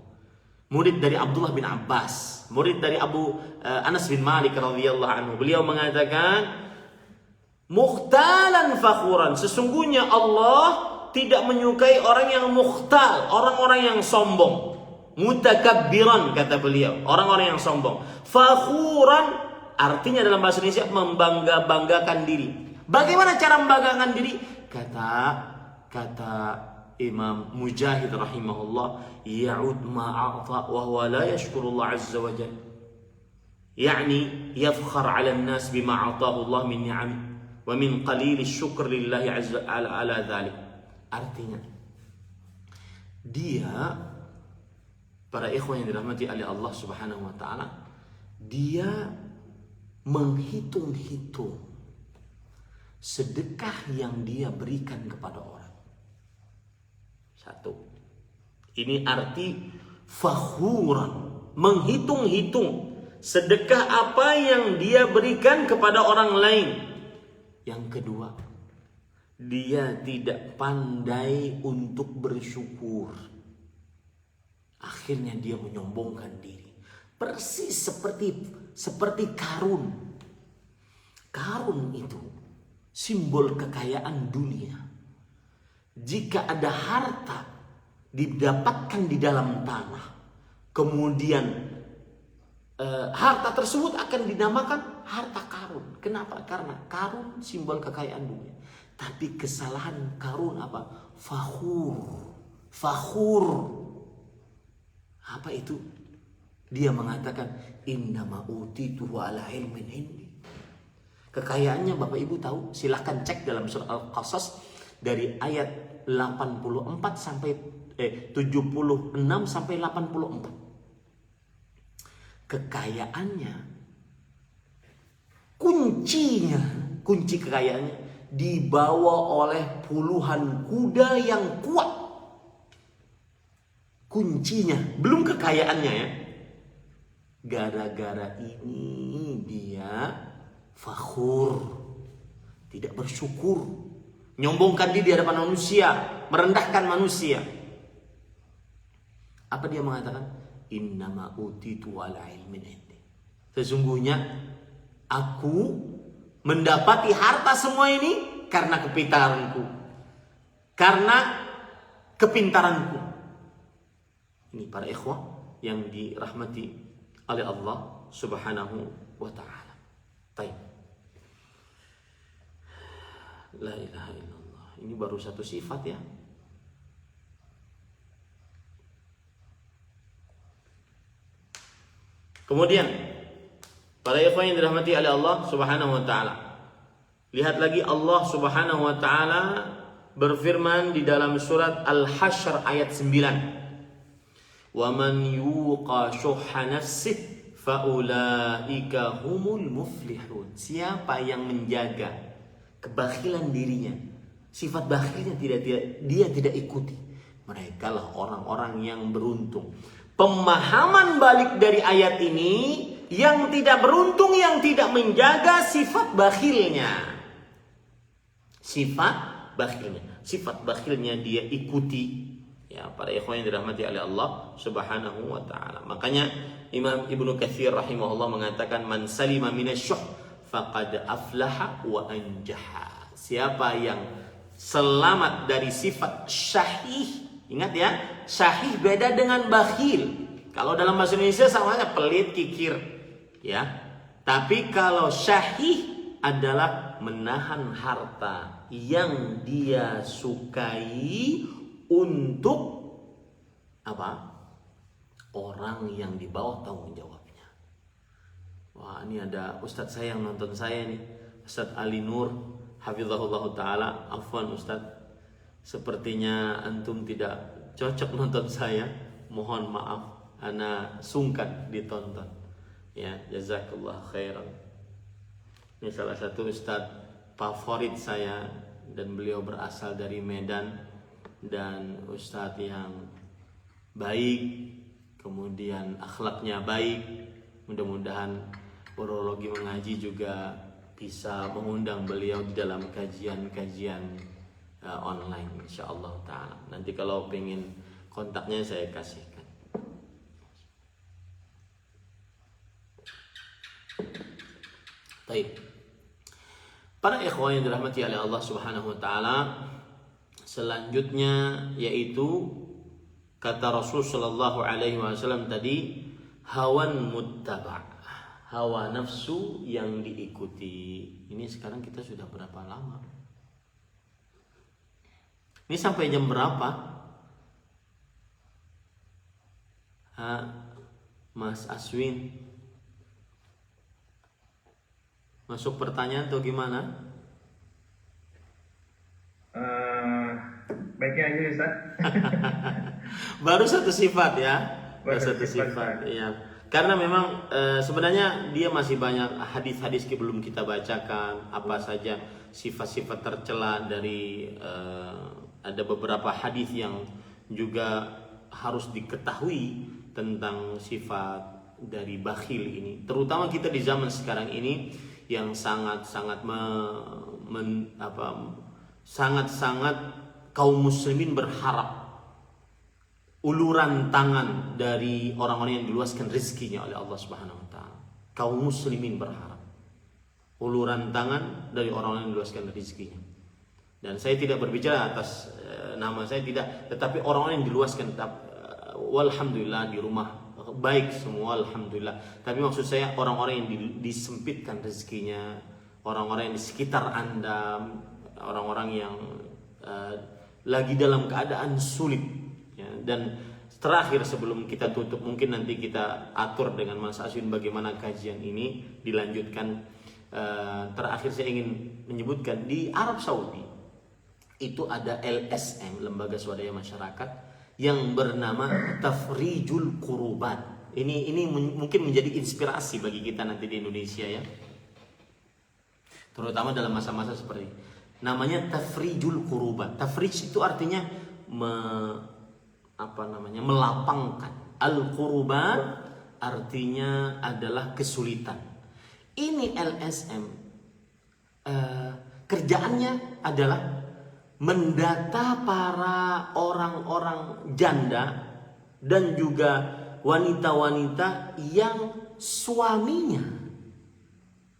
Speaker 2: murid dari Abdullah bin Abbas, murid dari Anas bin Malik radhiyallahu anhu. Beliau mengatakan, mukhtalan fakhuran, sesungguhnya Allah tidak menyukai orang yang mukhtal, orang-orang yang sombong. Mutakabbiran, kata beliau, orang-orang yang sombong. Fakhuran artinya dalam bahasa Indonesia membangga-banggakan diri. Bagaimana cara membanggakan diri? Kata Imam Mujahid rahimahullah, ya'ud ma'ata wa huwa la yashkurullah azza wa jalla. Yani yafkhar 'ala an-nas bima 'atahu Allah min ni'am wa min qalil asy-syukr lillahi azza ala dzalik. Artinya, dia, para ikhwan yang dirahmati oleh Allah Subhanahu wa ta'ala, dia menghitung-hitung sedekah yang dia berikan kepada orang. Satu, ini arti fakhuran, menghitung-hitung sedekah apa yang dia berikan kepada orang lain. Yang kedua, dia tidak pandai untuk bersyukur. Akhirnya dia menyombongkan diri. Persis seperti Karun. Karun itu simbol kekayaan dunia. Jika ada harta didapatkan di dalam tanah, kemudian harta tersebut akan dinamakan harta Karun. Kenapa? Karena Karun simbol kekayaan dunia. Tapi kesalahan Karun apa? Fakhur. Apa itu? Dia mengatakan, innama utituhu ala ilmin indi. Kekayaannya Bapak Ibu tahu? Silahkan cek dalam surah Al-Qasas dari ayat 84 sampai 76 sampai 84. Kekayaannya, kunci kekayaannya dibawa oleh puluhan kuda yang kuat. Kuncinya, belum kekayaannya ya. Gara-gara ini dia fakhur, tidak bersyukur, nyombongkan diri di hadapan manusia, merendahkan manusia. Apa dia mengatakan? innama utitu ala ilmin indi. Sesungguhnya aku mendapati harta semua ini karena kepintaranku. Karena kepintaranku. Ini para ikhwah yang dirahmati oleh Allah Subhanahu wa ta'ala. Baik. La ilaha illallah. Ini baru satu sifat ya. Kemudian para ikhwan yang dirahmati oleh Allah Subhanahu wa ta'ala, lihat lagi Allah Subhanahu wa ta'ala berfirman di dalam surat Al-Hasyr ayat 9. Wa man yuqa syuhha nafsihi fa ulaika humul muflihun. Siapa yang menjaga kebakhilan dirinya, sifat bakhilnya dia tidak ikuti, mereka lah orang-orang yang beruntung. Pemahaman balik dari ayat ini, yang tidak beruntung yang tidak menjaga sifat bakhilnya. Sifat bakhilnya dia ikuti. Ya, para ikhwan yang dirahmati oleh Allah Subhanahu wa ta'ala. Makanya Imam Ibnu Katsir rahimahullah mengatakan man salima minasyuh faqad aflaha wa anjaha. Siapa yang selamat dari sifat syahih. Ingat ya, syahih beda dengan bakhil. Kalau dalam bahasa Indonesia samanya pelit, kikir, ya. Tapi kalau syahih adalah menahan harta yang dia sukai untuk apa? Orang yang di bawah tanggung jawabnya. Wah, ini ada ustadz saya yang nonton saya nih, Ustadz Ali Nur, hafizahullah ta'ala. Afwan Ustadz, sepertinya antum tidak cocok nonton saya. Mohon maaf, ana sungkan ditonton. Ya, jazakallah khairan. Ini salah satu ustadz favorit saya dan beliau berasal dari Medan dan ustadz yang baik, kemudian akhlaknya baik. Mudah-mudahan urologi mengaji juga bisa mengundang beliau di dalam kajian-kajian online insyaallah ta'ala. Nanti kalau pengen kontaknya saya kasihkan. Baik. Para ikhwan yang dirahmati oleh Allah Subhanahu wa ta'ala, selanjutnya yaitu kata Rasul sallallahu alaihi wasallam tadi, hawan muttaba', hawa nafsu yang diikuti. Ini sekarang kita sudah berapa lama? Ini sampai jam berapa? Mas Aswin, masuk pertanyaan atau gimana?
Speaker 1: Baiknya aja Ustaz.
Speaker 2: Baru satu sifat ya. Baru satu sifat. Iya. Karena memang sebenarnya dia masih banyak hadis-hadis yang belum kita bacakan. Apa saja sifat-sifat tercela dari ada beberapa hadis yang juga harus diketahui tentang sifat dari bakhil ini. Terutama kita di zaman sekarang ini yang sangat-sangat sangat-sangat kaum muslimin berharap uluran tangan dari orang-orang yang diluaskan rezekinya oleh Allah Subhanahu wa taala. Kaum muslimin berharap uluran tangan dari orang-orang yang diluaskan rezekinya. Dan saya tidak berbicara atas nama saya, tidak, tetapi orang-orang yang diluaskan tetap walhamdulillah di rumah baik semua alhamdulillah. Tapi maksud saya orang-orang yang disempitkan rezekinya, orang-orang yang di sekitar Anda, orang-orang yang lagi dalam keadaan sulit ya. Dan terakhir sebelum kita tutup, mungkin nanti kita atur dengan Mas Aswin bagaimana kajian ini dilanjutkan. Terakhir saya ingin menyebutkan di Arab Saudi itu ada LSM, Lembaga Swadaya Masyarakat, yang bernama Tafrijul Qurubat. Ini mungkin menjadi inspirasi bagi kita nanti di Indonesia ya. Terutama dalam masa-masa seperti ini. Namanya Tafrijul Qurubat. Tafrij itu artinya melapangkan. Al-Qurubat artinya adalah kesulitan. Ini LSM kerjaannya adalah mendata para orang-orang janda dan juga wanita-wanita yang suaminya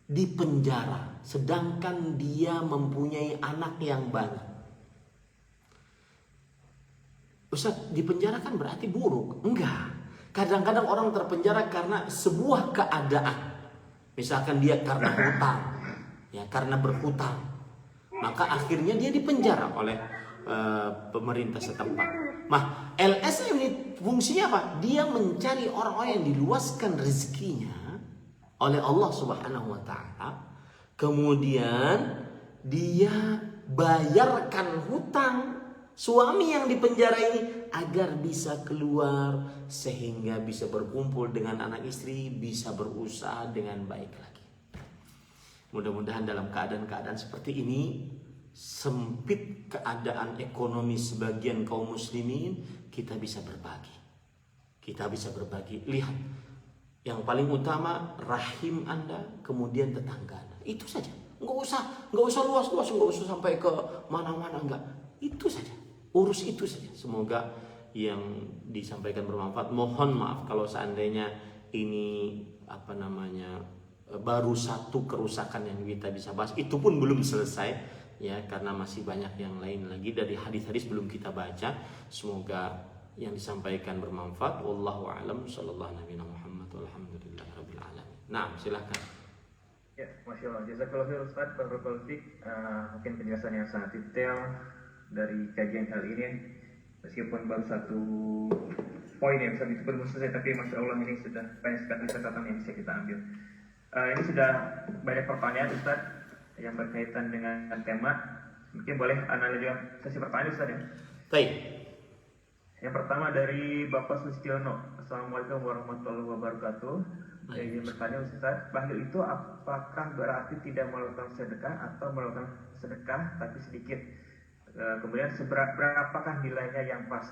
Speaker 2: dipenjara sedangkan dia mempunyai anak yang banyak. Ustaz, dipenjara kan berarti buruk? Enggak. Kadang-kadang orang terpenjara karena sebuah keadaan. Misalkan dia karena hutang, ya karena berhutang, maka akhirnya dia dipenjara oleh pemerintah setempat. Nah, LSM ini fungsinya apa? Dia mencari orang-orang yang diluaskan rezekinya oleh Allah Subhanahu wa taala. Kemudian dia bayarkan hutang suami yang dipenjara ini agar bisa keluar sehingga bisa berkumpul dengan anak istri, bisa berusaha dengan baik lagi. Mudah-mudahan dalam keadaan-keadaan seperti ini, sempit keadaan ekonomi sebagian kaum muslimin, kita bisa berbagi. Kita bisa berbagi. Lihat, yang paling utama rahim Anda, kemudian tetangga Anda. Itu saja. Nggak usah luas-luas, nggak usah sampai ke mana-mana, enggak. Itu saja. Urus itu saja. Semoga yang disampaikan bermanfaat. Mohon maaf kalau seandainya ini baru satu kerusakan yang kita bisa bahas. Itu pun belum selesai, ya, karena masih banyak yang lain lagi dari hadis-hadis belum kita baca. Semoga yang disampaikan bermanfaat. Wallahu a'lam. Sallallahu alaihi Muhammad walhamdulillahirabbil alamin. Nah, silakan.
Speaker 1: Ya, Masya Allah. Jazakallahu khairan Ustaz. Barakallahu fiik. Mungkin penjelasan yang sangat detail dari kajian kali ini, meskipun baru satu poin yang bisa disebut belum selesai, tapi Masya Allah ini sudah banyak sekali catatan yang bisa kita ambil. Ini sudah banyak pertanyaan Ustaz yang berkaitan dengan tema. Mungkin boleh analisis sesi pertanyaan Ustaz ya.
Speaker 2: Baik.
Speaker 1: Yang pertama dari Bapak Sustiono. Assalamualaikum warahmatullahi wabarakatuh. Saya ingin bertanya Ustaz, bakhil itu apakah berarti tidak melakukan sedekah atau melakukan sedekah tapi sedikit? Kemudian berapakah nilainya yang pas?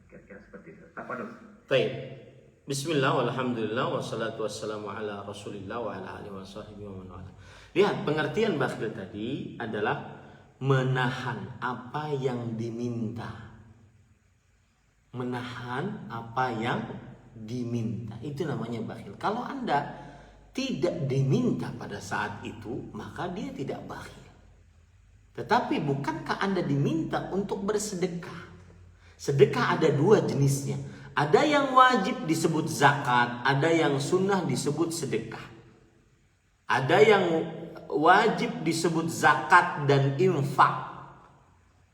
Speaker 1: Kira-kira seperti itu. Apa dulu?
Speaker 2: Baik. Bismillah walhamdulillah wassalatu wassalamu ala Rasulillah wa ala alihi washabihi wa man wala. Lihat, pengertian bakhil tadi adalah menahan apa yang diminta. Menahan apa yang diminta. Itu namanya bakhil. Kalau Anda tidak diminta pada saat itu, maka dia tidak bakhil. Tetapi bukankah Anda diminta untuk bersedekah? Sedekah ada dua jenisnya. Ada yang wajib disebut zakat, ada yang sunnah disebut sedekah. Ada yang wajib disebut zakat dan infak.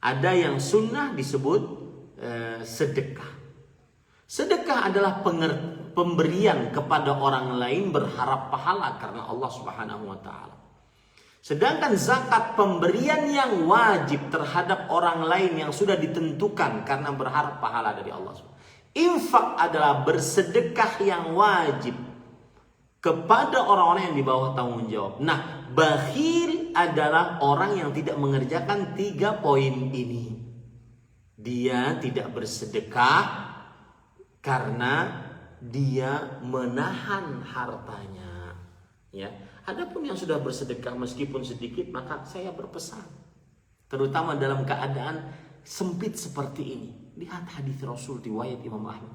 Speaker 2: Ada yang sunnah disebut sedekah. Sedekah adalah pemberian kepada orang lain berharap pahala karena Allah Subhanahu wa taala. Sedangkan zakat pemberian yang wajib terhadap orang lain yang sudah ditentukan karena berharap pahala dari Allah. Infak adalah bersedekah yang wajib kepada orang-orang yang di bawah tanggung jawab. Nah, bakhil adalah orang yang tidak mengerjakan 3 poin ini. Dia tidak bersedekah karena dia menahan hartanya, ya. Adapun yang sudah bersedekah meskipun sedikit, maka saya berpesan, terutama dalam keadaan sempit seperti ini. Lihat hadis Rasul riwayat Imam Ahmad.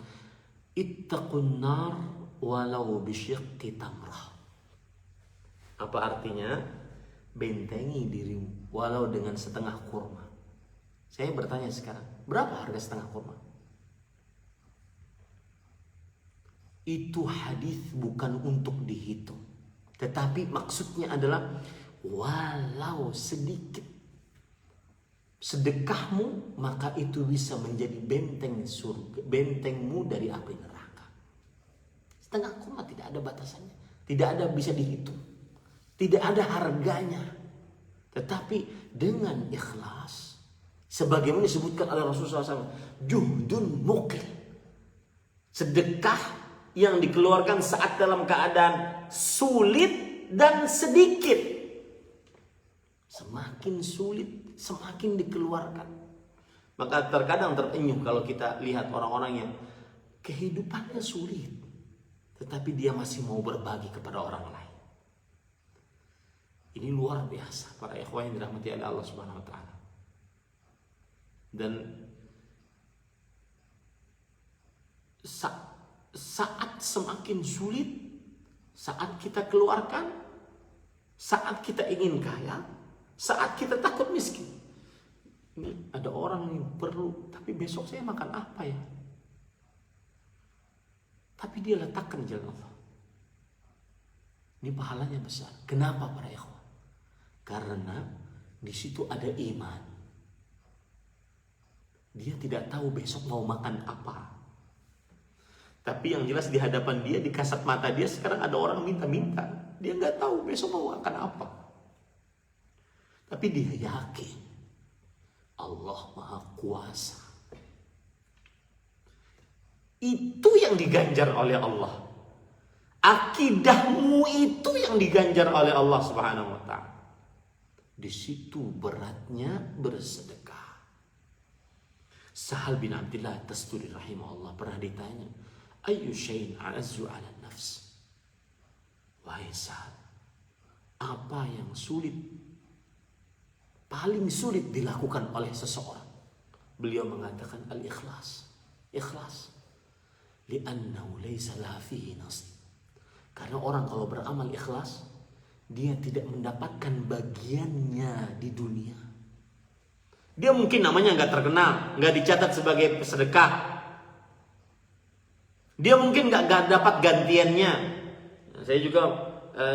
Speaker 2: Ittaqun nar walau bisyiqqi tamrah. Apa artinya? Bentengi dirimu walau dengan setengah kurma. Saya bertanya sekarang, berapa harga setengah kurma? Itu hadis bukan untuk dihitung, tetapi maksudnya adalah walau sedikit sedekahmu, maka itu bisa menjadi benteng surga, bentengmu dari api neraka. Setengah kurma tidak ada batasannya, tidak ada bisa dihitung, tidak ada harganya. Tetapi dengan ikhlas, sebagaimana disebutkan oleh Rasulullah SAW, juhdun mukil, sedekah yang dikeluarkan saat dalam keadaan sulit dan sedikit. Semakin sulit, semakin dikeluarkan. Maka terkadang terenyuh kalau kita lihat orang-orang yang kehidupannya sulit, tetapi dia masih mau berbagi kepada orang lain. Ini luar biasa para ikhwan yang dirahmati oleh Allah Subhanahu wa taala. Dan semakin sulit, saat kita keluarkan, saat kita ingin kaya, saat kita takut miskin. Ini ada orang yang perlu, tapi besok saya makan apa ya? Tapi dia letakkan di jalan Allah. Ini pahalanya besar. Kenapa para ikhwan? Karena di situ ada iman. Dia tidak tahu besok mau makan apa. Tapi yang jelas di hadapan dia, di kasat mata dia sekarang ada orang minta-minta. Dia nggak tahu besok mau makan apa. Tapi dia yakin Allah Maha Kuasa. Itu yang diganjar oleh Allah. Akidahmu itu yang diganjar oleh Allah Subhanahu wa taala. Di situ beratnya bersedekah. Sahal bin Abdullah Tasturi rahimahullah pernah ditanya, "Ayyu syai'in a'azzu 'ala nafs?" Wahai Sahal, apa yang sulit, paling sulit dilakukan oleh seseorang? Beliau mengatakan al-ikhlas. Ikhlas. Li'annahu laysa laha fihi nasib. Karena orang kalau beramal ikhlas, dia tidak mendapatkan bagiannya di dunia. Dia mungkin namanya nggak terkenal, nggak dicatat sebagai sedekah. Dia mungkin nggak dapat gantiannya. Saya juga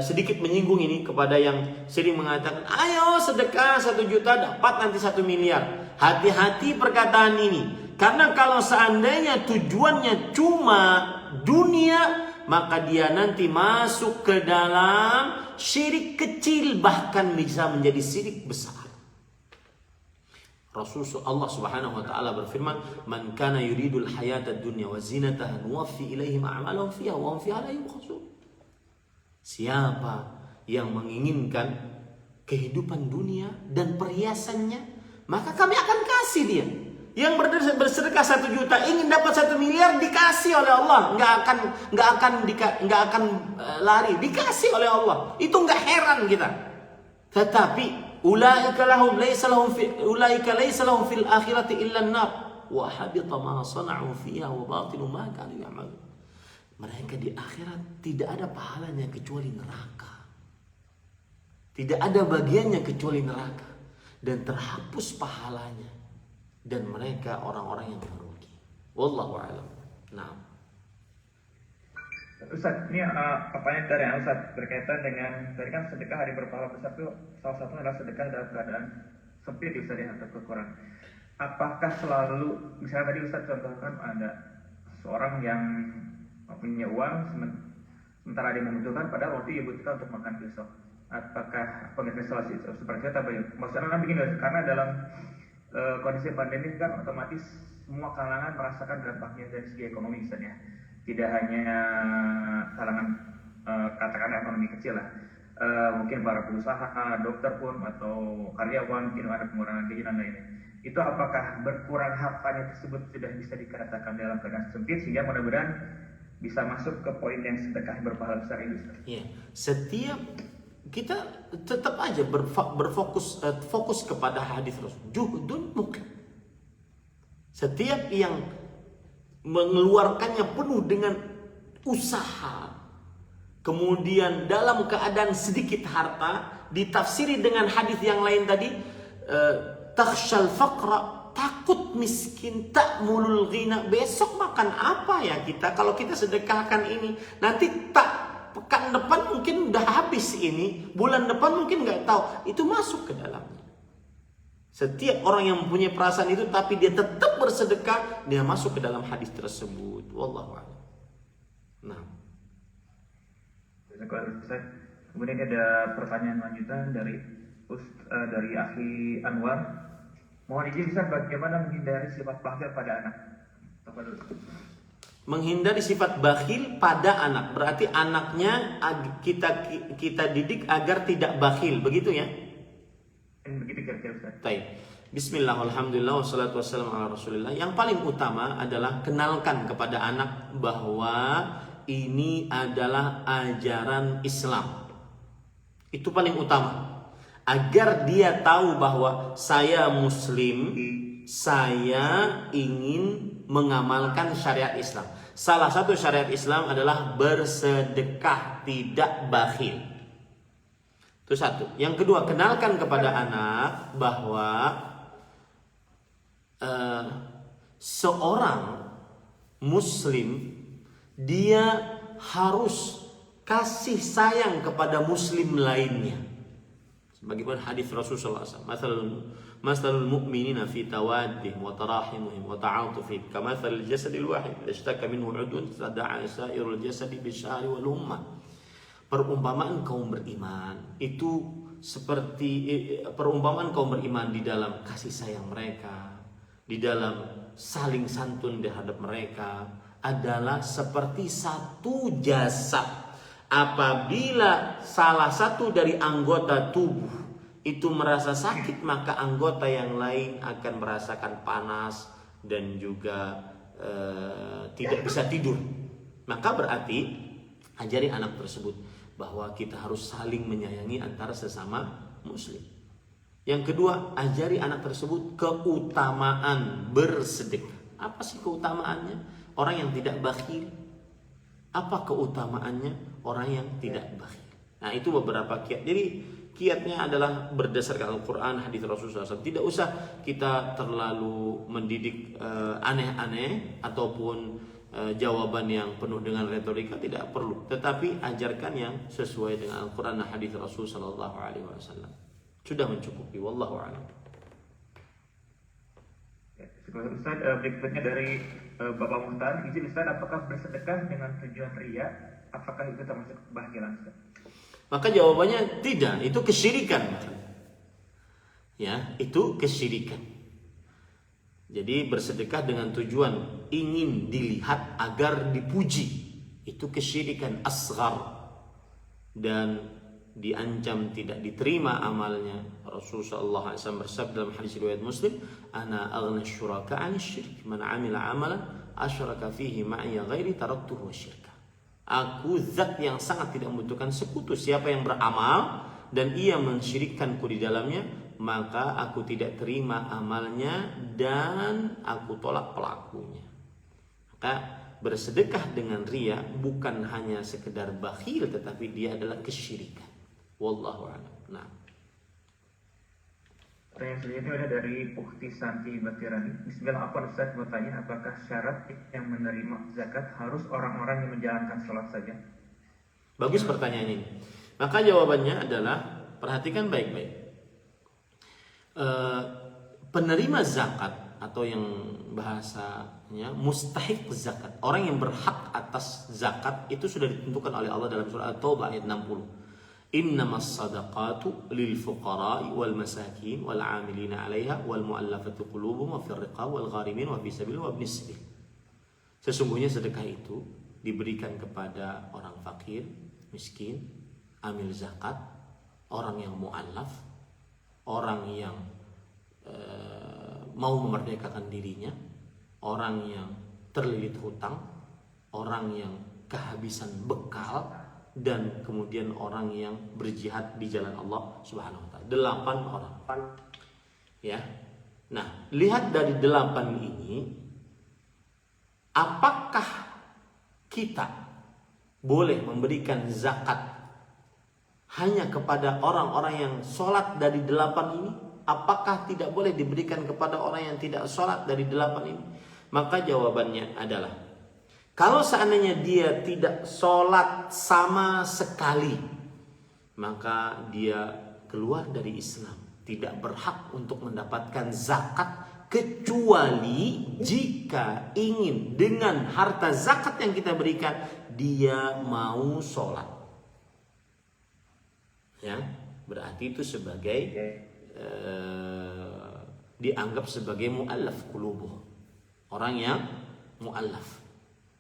Speaker 2: sedikit menyinggung ini kepada yang sering mengatakan, ayo sedekah 1 juta dapat nanti 1 miliar. Hati-hati perkataan ini. Karena kalau seandainya tujuannya cuma dunia, maka dia nanti masuk ke dalam syirik kecil, bahkan bisa menjadi syirik besar. Rasulullah Allah Subhanahu wa taala berfirman, "Man kana yuridul hayatad dunya wa zinataha nuwaffi ilaihim a'malahum fiha wa hum fiha la yubkhasun." Siapa yang menginginkan kehidupan dunia dan perhiasannya, maka kami akan kasih dia. Yang bersedekah 1 juta ingin dapat 1 miliar, dikasih oleh Allah, nggak akan lari, dikasih oleh Allah. Itu nggak heran kita. Tetapi ulaika laysa lahum fil akhirati illa an-nar wa habita ma sana'u fiha wa batilu ma kanu ya'malun. Mereka di akhirat tidak ada pahalanya kecuali neraka. Tidak ada bagiannya kecuali neraka, dan terhapus pahalanya. Dan mereka orang-orang yang merugi. Wallahu a'lam. Nah,
Speaker 1: Ustaz, ini pertanyaan dari Ustaz berkaitan dengan tadi kan sedekah hari berpahala besar itu salah satunya adalah sedekah dalam keadaan sempit Ustaz ya, atau kekurangan. Apakah selalu, misalnya tadi Ustaz contohkan ada seorang yang punya uang sementara dia membutuhkan, padahal waktu dia butuhkan untuk makan besok. Apakah pengertian solusi seperti itu? Tapi maksudnya begini, karena dalam kondisi pandemi kan otomatis semua kalangan merasakan dampaknya dari segi ekonomi misalnya. Tidak hanya kalangan katakanlah ekonomi kecil lah, mungkin para pengusaha, dokter pun atau karyawan mungkin ada pengurangan gaji dan lainnya. Itu apakah berkurang hartanya tersebut sudah bisa dikatakan dalam keadaan sempit sehingga mudah-mudahan bisa masuk ke poin yang sedekah berpahala besar itu?
Speaker 2: Iya, setiap kita tetap aja fokus kepada hadis Rasul. Juhdun muklim. Setiap yang mengeluarkannya penuh dengan usaha, kemudian dalam keadaan sedikit harta, ditafsiri dengan hadis yang lain tadi, takhshal faqra, takut miskin, ta'mulul ghina. Besok makan apa ya kita kalau kita sedekahkan ini? Nanti pekan depan mungkin udah habis ini, bulan depan mungkin nggak tahu. Itu masuk ke dalamnya. Setiap orang yang mempunyai perasaan itu tapi dia tetap bersedekah, dia masuk ke dalam hadis tersebut. Wallahu a'lam. Nah.
Speaker 1: Kemudian ada pertanyaan lanjutan dari Akhi Anwar. Mohon izin Ustaz, bagaimana menghindari sifat bakhil pada anak?
Speaker 2: Menghindari sifat bakhil pada anak, berarti anaknya kita didik agar tidak bakhil, begitu ya?
Speaker 1: Begitu kira-kira Ustaz.
Speaker 2: Baik. Bismillah, alhamdulillah, wassalatu wassalamu ala rasulillah. Yang paling utama adalah kenalkan kepada anak bahwa ini adalah ajaran Islam. Itu paling utama. Agar dia tahu bahwa saya muslim, saya ingin mengamalkan syariat Islam. Salah satu syariat Islam adalah bersedekah, tidak bakhil. Itu satu. Yang kedua, kenalkan kepada anak bahwa seorang muslim dia harus kasih sayang kepada muslim lainnya. Sebagaimana hadis Rasulullah SAW, masalul mu'minina fi tawaddihim wa tarahimihim wa ta'atufihim kamathalil jasadil wahid idza ishtaka minhu 'udwun tada'a sa'irul jasadi bisyahri wal humma. Perumpamaan kaum beriman itu seperti perumpamaan kaum beriman di dalam kasih sayang mereka, di dalam saling santun terhadap mereka adalah seperti satu jasad. Apabila salah satu dari anggota tubuh itu merasa sakit, maka anggota yang lain akan merasakan panas dan juga tidak bisa tidur. Maka berarti ajari anak tersebut bahwa kita harus saling menyayangi antara sesama muslim. Yang kedua, ajari anak tersebut keutamaan bersedekah. Apa sih keutamaannya? Orang yang tidak bakhil. Apa keutamaannya orang yang tidak bakhil? Nah, itu beberapa kiat. Jadi kiatnya adalah berdasarkan Al-Quran, hadis Rasulullah SAW. Tidak usah kita terlalu mendidik aneh-aneh ataupun jawaban yang penuh dengan retorika, tidak perlu. Tetapi ajarkan yang sesuai dengan Al-Quran dan hadis Rasulullah SAW. Sudah mencukupi. Wallahu a'lam.
Speaker 1: Ustaz, berikutnya dari Bapak Muhtar, izin Ustaz, apakah bersedekah dengan tujuan riya, apakah itu termasuk kebakhilan Ustaz?
Speaker 2: Maka jawabannya tidak, itu kesyirikan. Ya, itu kesyirikan. Jadi bersedekah dengan tujuan ingin dilihat agar dipuji, itu kesyirikan asghar dan diancam tidak diterima amalnya. Rasulullah SAW bersabda dalam hadis riwayat Muslim, "Ana aghna syuraka 'anil syirk, man 'amila 'amalan asyraka fihi ma'iya ghairi taraktuhu syirka." Aku zat yang sangat tidak membutuhkan sekutu. Siapa yang beramal dan ia mensyirikkanku di dalamnya, maka aku tidak terima amalnya dan aku tolak pelakunya. Maka bersedekah dengan riya bukan hanya sekedar bakhil, tetapi dia adalah kesyirikan. Wallahu a'lam. Nah.
Speaker 1: Pertanyaan selanjutnya ada dari Ukti Santi Batirani. Bismillahirrahmanirrahim. Ustaz bertanya, apakah syarat yang menerima zakat harus orang-orang yang menjalankan sholat saja?
Speaker 2: Bagus pertanyaan ini. Maka jawabannya adalah, perhatikan baik-baik. Penerima zakat atau yang bahasanya mustahik zakat, orang yang berhak atas zakat itu sudah ditentukan oleh Allah dalam surah At-Taubah ayat 60. Innamas sadaqatu lil fuqara'i wal masakin wal 'amilina 'alaiha wal mu'allafati qulubuhum wa fir riqab wal gharimin wa fi sabil wa ibnis sabil. Sesungguhnya sedekah itu diberikan kepada orang fakir, miskin, amil zakat, orang yang mu'allaf, orang yang mau memerdekakan dirinya, orang yang terlilit hutang, orang yang kehabisan bekal, dan kemudian orang yang berjihad di jalan Allah Subhanahu wa taala. 8 orang. Ya. Nah, lihat dari 8 ini, apakah kita boleh memberikan zakat hanya kepada orang-orang yang sholat dari 8 ini? Apakah tidak boleh diberikan kepada orang yang tidak sholat dari 8 ini? Maka jawabannya adalah, kalau seandainya dia tidak sholat sama sekali, maka dia keluar dari Islam, tidak berhak untuk mendapatkan zakat, kecuali jika ingin dengan harta zakat yang kita berikan dia mau sholat. Ya, berarti itu sebagai dianggap sebagai mu'allaf qulubuh, orang yang mu'allaf,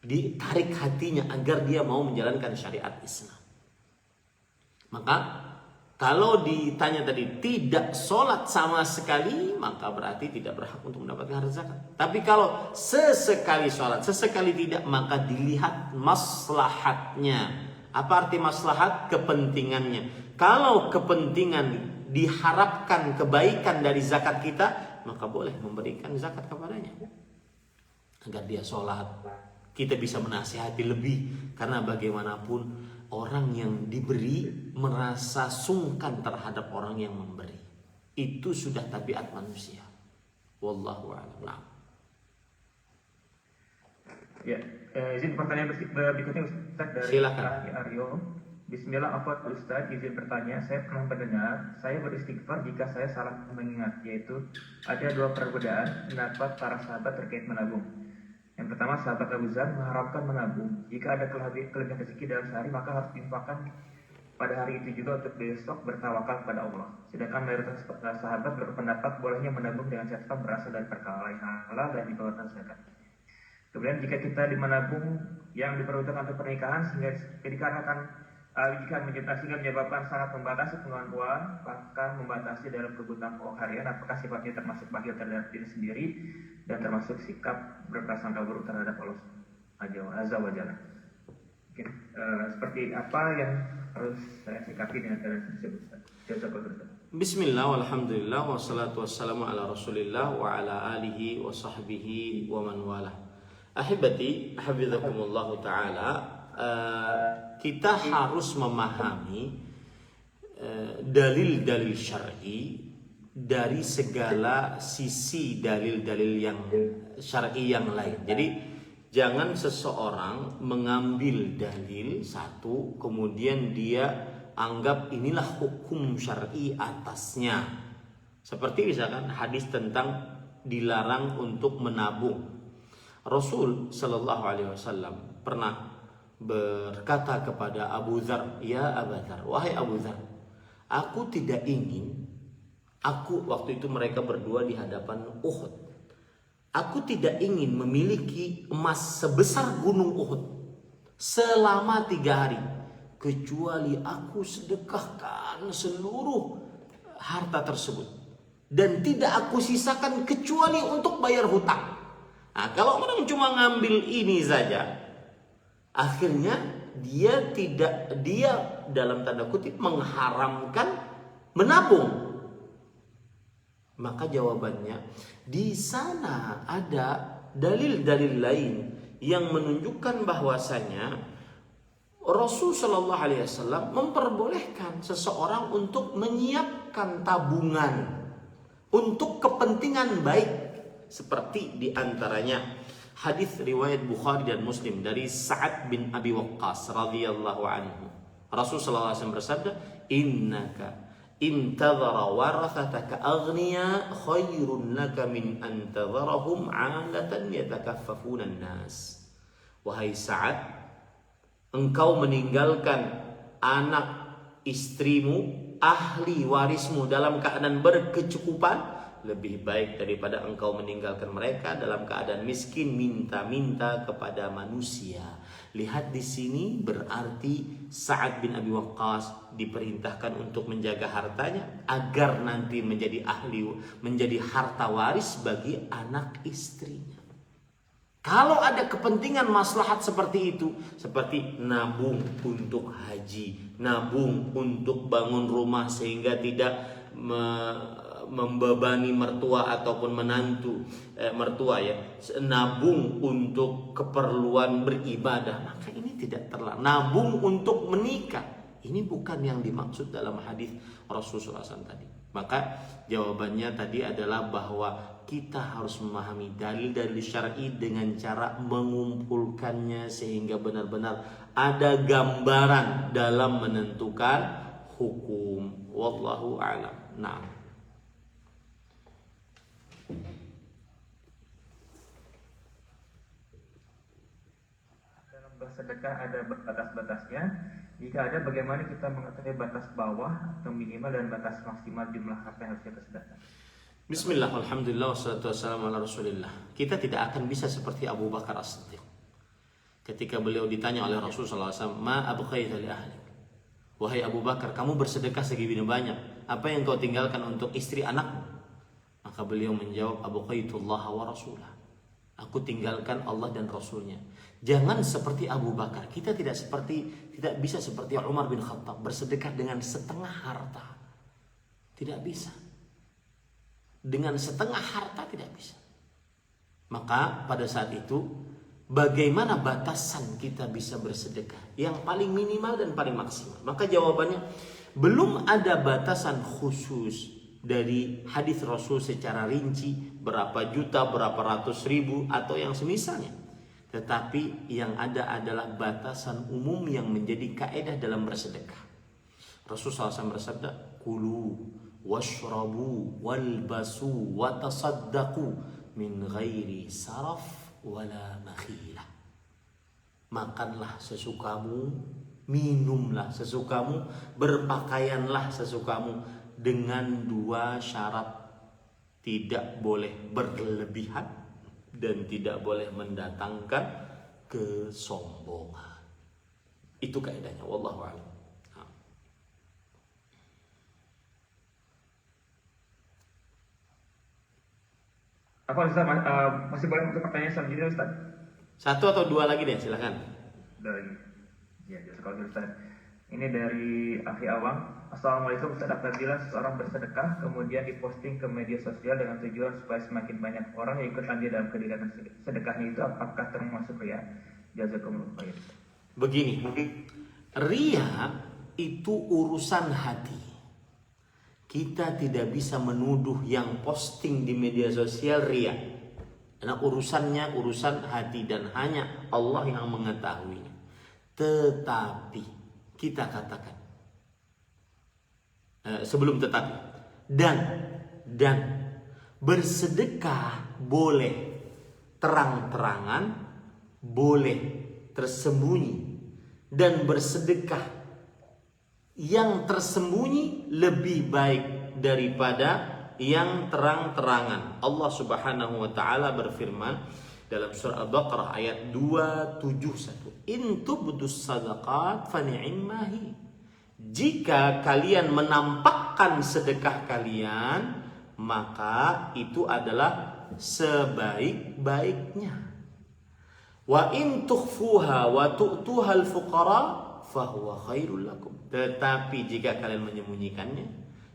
Speaker 2: ditarik hatinya agar dia mau menjalankan syariat Islam. Maka kalau ditanya tadi tidak sholat sama sekali, maka berarti tidak berhak untuk mendapatkan harta zakat. Tapi kalau sesekali sholat, sesekali tidak, maka dilihat maslahatnya. Apa arti maslahat? Kepentingannya. Kalau kepentingan diharapkan kebaikan dari zakat kita, maka boleh memberikan zakat kepadanya agar dia sholat. Kita bisa menasihati lebih, karena bagaimanapun orang yang diberi merasa sungkan terhadap orang yang memberi. Itu sudah tabiat manusia. Wallahu a'lam.
Speaker 1: Ya, izin pertanyaan berikutnya Ustaz dari
Speaker 2: Silakan.
Speaker 1: Aryo. Bismillah, afwan Ustaz, izin bertanya. Saya pernah mendengar, saya beristighfar jika saya salah mengingat, yaitu ada 2 perbedaan pendapat para sahabat terkait menabung. Yang pertama, sahabat Abu Dzar mengharamkan menabung. Jika ada kelebihan rezeki dalam sehari, maka harus diinfakkan pada hari itu juga untuk besok bertawakal kepada Allah. Sedangkan mayoritas sahabat berpendapat bolehnya menabung dengan catatan berasal dari perkara yang halal dan dikeluarkan zakat. Kemudian jika kita menabung yang diperuntukkan untuk pernikahan sehingga dikarenakan jika menyebabkan sangat membatasi penggunaan uang, bahkan membatasi dalam kebutuhan pokok harian, apakah sifatnya termasuk bakhil terhadap diri sendiri dan termasuk sikap berprasangka buruk terhadap Allah Azza wa Jalla. Seperti apa yang harus saya sikapi dengan keadaan tersebut?
Speaker 2: Bismillah, walhamdulillah, wassalatu wassalamu ala rasulillah wa ala alihi wa sahbihi wa man wala. Ahibati, hafizakumullahu ta'ala. Kita harus memahami dalil-dalil syar'i dari segala sisi dalil-dalil yang syar'i yang lain. Jadi jangan seseorang mengambil dalil satu kemudian dia anggap inilah hukum syar'i atasnya. Seperti misalkan hadis tentang dilarang untuk menabung. Rasul Shallallahu Alaihi Wasallam pernah berkata kepada Abu Dzar, ya Abu Dzar, wahai Abu Dzar, aku tidak ingin, waktu itu mereka berdua di hadapan Uhud, aku tidak ingin memiliki emas sebesar gunung Uhud selama 3 hari, kecuali aku sedekahkan seluruh harta tersebut dan tidak aku sisakan kecuali untuk bayar hutang. Nah, kalau orang cuma ngambil ini saja, akhirnya dia dalam tanda kutip mengharamkan menabung. Maka jawabannya, di sana ada dalil-dalil lain yang menunjukkan bahwasanya Rasul Shallallahu Alaihi Wasallam memperbolehkan seseorang untuk menyiapkan tabungan untuk kepentingan baik, seperti diantaranya hadis riwayat Bukhari dan Muslim dari Sa'ad bin Abi Waqqas radhiyallahu anhu. Rasul sallallahu alaihi wasallam bersabda, "Innaka intadhara warathataka aghniya khairun laka min an tadharahum 'alatan yatakaffafuna an-nas." Wahai Sa'ad, engkau meninggalkan anak istrimu, ahli warismu dalam keadaan berkecukupan, lebih baik daripada engkau meninggalkan mereka dalam keadaan miskin minta-minta kepada manusia. Lihat di sini berarti Sa'ad bin Abi Waqqas diperintahkan untuk menjaga hartanya agar nanti menjadi harta waris bagi anak istrinya. Kalau ada kepentingan maslahat seperti itu, seperti nabung untuk haji, nabung untuk bangun rumah sehingga tidak membebani mertua ataupun menantu mertua, ya, nabung untuk keperluan beribadah, maka ini tidak terlarang. Nabung untuk menikah, ini bukan yang dimaksud dalam hadis Rasulullah SAW tadi. Maka jawabannya tadi adalah bahwa kita harus memahami dalil-dalil syar'i dengan cara mengumpulkannya sehingga benar-benar ada gambaran dalam menentukan hukum. Wallahu a'lam. Nah,
Speaker 1: sedekah ada batas-batasnya. Jika ada, bagaimana kita mengetahui batas bawah atau minimal dan batas maksimal jumlah harta yang harus kita sedekahkan?
Speaker 2: Bismillah, alhamdulillah, wassalatu wassalamu ala rasulillah. Kita tidak akan bisa seperti Abu Bakar As-Siddiq. Ketika beliau ditanya oleh Rasulullah SAW, ma abqaita li ahlik, wahai Abu Bakar, kamu bersedekah segini banyak, apa yang kau tinggalkan untuk istri anakmu? Maka beliau menjawab, abqaitullah wa rasulah, aku tinggalkan Allah dan Rasulnya. Jangan seperti Abu Bakar. Kita tidak bisa seperti Umar bin Khattab bersedekah dengan setengah harta. Tidak bisa. dengan setengah harta tidak bisa. Maka pada saat itu bagaimana batasan kita bisa bersedekah yang paling minimal dan paling maksimal? Maka jawabannya belum ada batasan khusus dari hadis Rasul secara rinci berapa juta, berapa ratus ribu atau yang semisalnya. Tetapi yang ada adalah batasan umum yang menjadi kaedah dalam bersedekah. Rasul SAW bersabda, kulu washrabu walbasu watasaddaqu min ghairi saraf wala makhilah. Makanlah sesukamu, minumlah sesukamu, berpakaianlah sesukamu dengan dua syarat. Tidak boleh berlebihan dan tidak boleh mendatangkan kesombongan. Itu kaidahnya, wallahu a'lam.
Speaker 1: Apa Ustaz, masih boleh untuk pertanyaan selanjutnya Ustaz?
Speaker 2: Satu atau dua lagi deh, silakan.
Speaker 1: Udah lagi. Ya, kalau gitu Ustaz. Ini dari Akhi Awang. Assalamualaikum Ustaz, apabila seseorang bersedekah kemudian diposting ke media sosial dengan tujuan supaya semakin banyak orang yang ikut andil dalam kegiatan sedekahnya, itu apakah termasuk riya? Jazakumullah khair.
Speaker 2: Begini, riya itu urusan hati. Kita tidak bisa menuduh yang posting di media sosial riya. Karena urusannya urusan hati dan hanya Allah yang mengetahuinya. Tetapi kita katakan sebelum tetapi dan bersedekah boleh terang-terangan, boleh tersembunyi, dan bersedekah yang tersembunyi lebih baik daripada yang terang-terangan. Allah Subhanahu wa taala berfirman dalam surah Al-Baqarah ayat 271, "In tubdus sadaqat fa ni'mahi." Jika kalian menampakkan sedekah kalian, maka itu adalah sebaik-baiknya. Wa in tukhfuha wa tu'tuha al-fuqara fahuwa khairul lakum. Tetapi jika kalian menyembunyikannya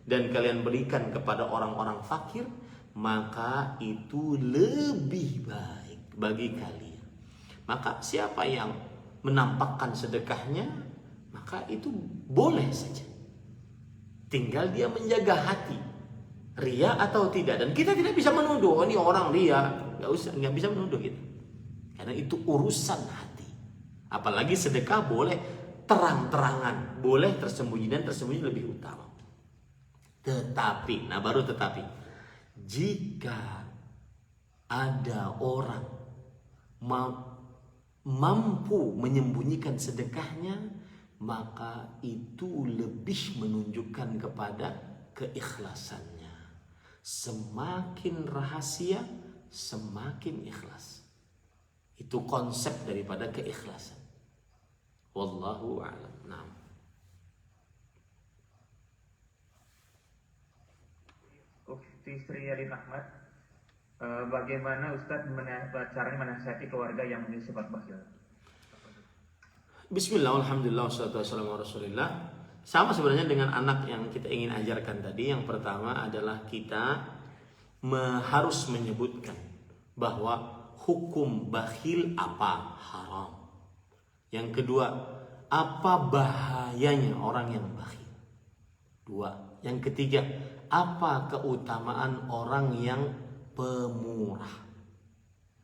Speaker 2: dan kalian berikan kepada orang-orang fakir, maka itu lebih baik bagi kalian. Maka siapa yang menampakkan sedekahnya, maka itu boleh saja. Tinggal dia menjaga hati, ria atau tidak. Dan kita tidak bisa menuduh, oh ini orang ria, nggak bisa menuduh kita. Karena itu urusan hati. Apalagi sedekah boleh terang-terangan, boleh tersembunyi, dan tersembunyi lebih utama. Tetapi, jika ada orang mampu menyembunyikan sedekahnya, maka itu lebih menunjukkan kepada keikhlasannya. Semakin rahasia, semakin ikhlas. Itu konsep daripada keikhlasan. Wallahu a'lam. Nah.
Speaker 1: Ukti Sri Yalin Ahmad, bagaimana Ustaz caranya menasihati keluarga yang memiliki sifat bakhil?
Speaker 2: Bismillah, alhamdulillah, wassalatu wassalamu ala rasulillah. Sama sebenarnya dengan anak yang kita ingin ajarkan tadi. Yang pertama adalah kita harus menyebutkan bahwa hukum bakhil apa? Haram. Yang kedua, apa bahayanya orang yang bakhil? Dua. Yang ketiga, apa keutamaan orang yang pemurah?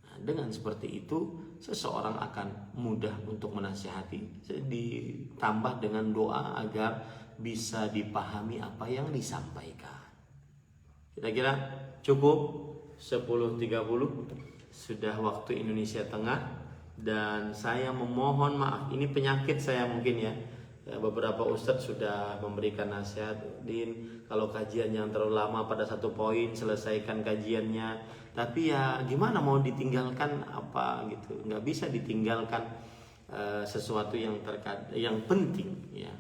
Speaker 2: Nah, dengan seperti itu seseorang akan mudah untuk menasihati, ditambah dengan doa agar bisa dipahami apa yang disampaikan. Kira-kira cukup 10.30, sudah waktu Indonesia Tengah. Dan saya memohon maaf, ini penyakit saya mungkin ya. Beberapa ustadz sudah memberikan nasihat, Din, kalau kajian yang terlalu lama pada satu poin, selesaikan kajiannya. Tapi ya gimana mau ditinggalkan apa gitu, nggak bisa ditinggalkan sesuatu yang penting ya.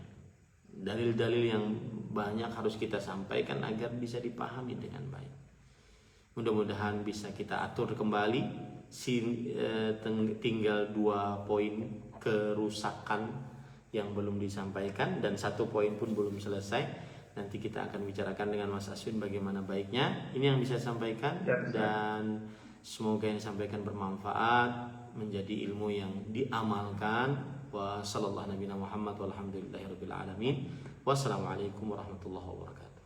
Speaker 2: Dalil-dalil yang banyak harus kita sampaikan agar bisa dipahami dengan baik. Mudah-mudahan bisa kita atur kembali. Tinggal 2 poin kerusakan yang belum disampaikan dan 1 poin pun belum selesai. nanti kita akan bicarakan dengan Mas Aswin bagaimana baiknya. Ini yang bisa saya sampaikan, dan semoga yang disampaikan bermanfaat, menjadi ilmu yang diamalkan. Wa sallallahu nabiyana Muhammad walhamdulillahirabbil alamin. Wassalamualaikum warahmatullahi wabarakatuh.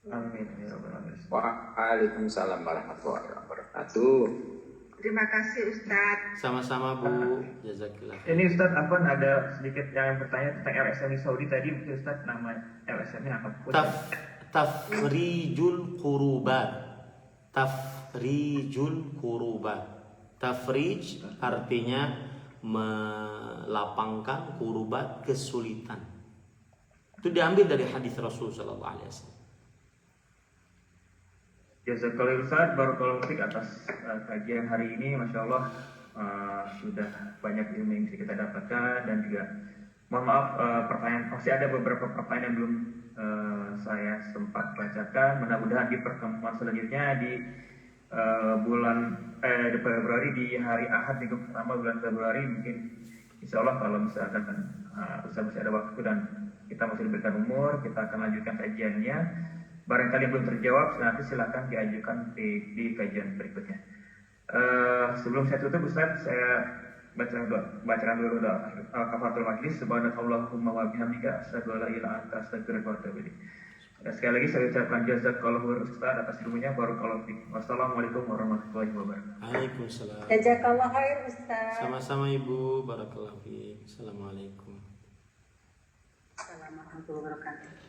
Speaker 1: Amin ya rabbal alamin.
Speaker 3: Waalaikumsalam warahmatullahi wabarakatuh.
Speaker 4: Terima kasih Ustadz.
Speaker 2: Sama-sama Bu, jazakillah.
Speaker 1: Ini Ustadz Afwan ada sedikit yang bertanya tentang LSM di Saudi tadi, mungkin Ustadz nama LSM-nya apa?
Speaker 2: Tafrijul qurubat. Tafrijul qurubat. Tafrij artinya melapangkan, kurubat kesulitan. Itu diambil dari hadis Rasul sallallahu alaihi wasallam.
Speaker 1: Jazakallahu Ustaz, barakallahu fiik atas kajian hari ini. Masya Allah, sudah banyak ilmu yang bisa kita dapatkan, dan juga mohon maaf pertanyaan, masih ada beberapa pertanyaan yang belum saya sempat bacakan. Mudah-mudahan di pertemuan selanjutnya di di Februari, di hari Ahad minggu pertama bulan Februari, mungkin insya Allah kalau misalkan Ustaz masih ada waktu dan kita masih diberikan umur, kita akan lanjutkan kajiannya. Barangkali belum terjawab, nanti silakan diajukan di kajian berikutnya. Sebelum saya tutup Ustaz, saya bacakan dulu doa kafaratul majlis. Subhanakallahumma wa bihamdika asyhadu an la ilaha illa anta astaghfiruka wa atubu ilaik. Sekali lagi saya ucapkan jazakallahu Ustaz atas ilmunya. Barakallahu fiik. Wassalamualaikum warahmatullahi wabarakatuh.
Speaker 2: Waalaikumsalam.
Speaker 4: Jazakallah khair Ustadz.
Speaker 2: Sama-sama Ibu, barakallahu fiik. Assalamualaikum.
Speaker 4: Assalamualaikum warahmatullahi wabarakatuh.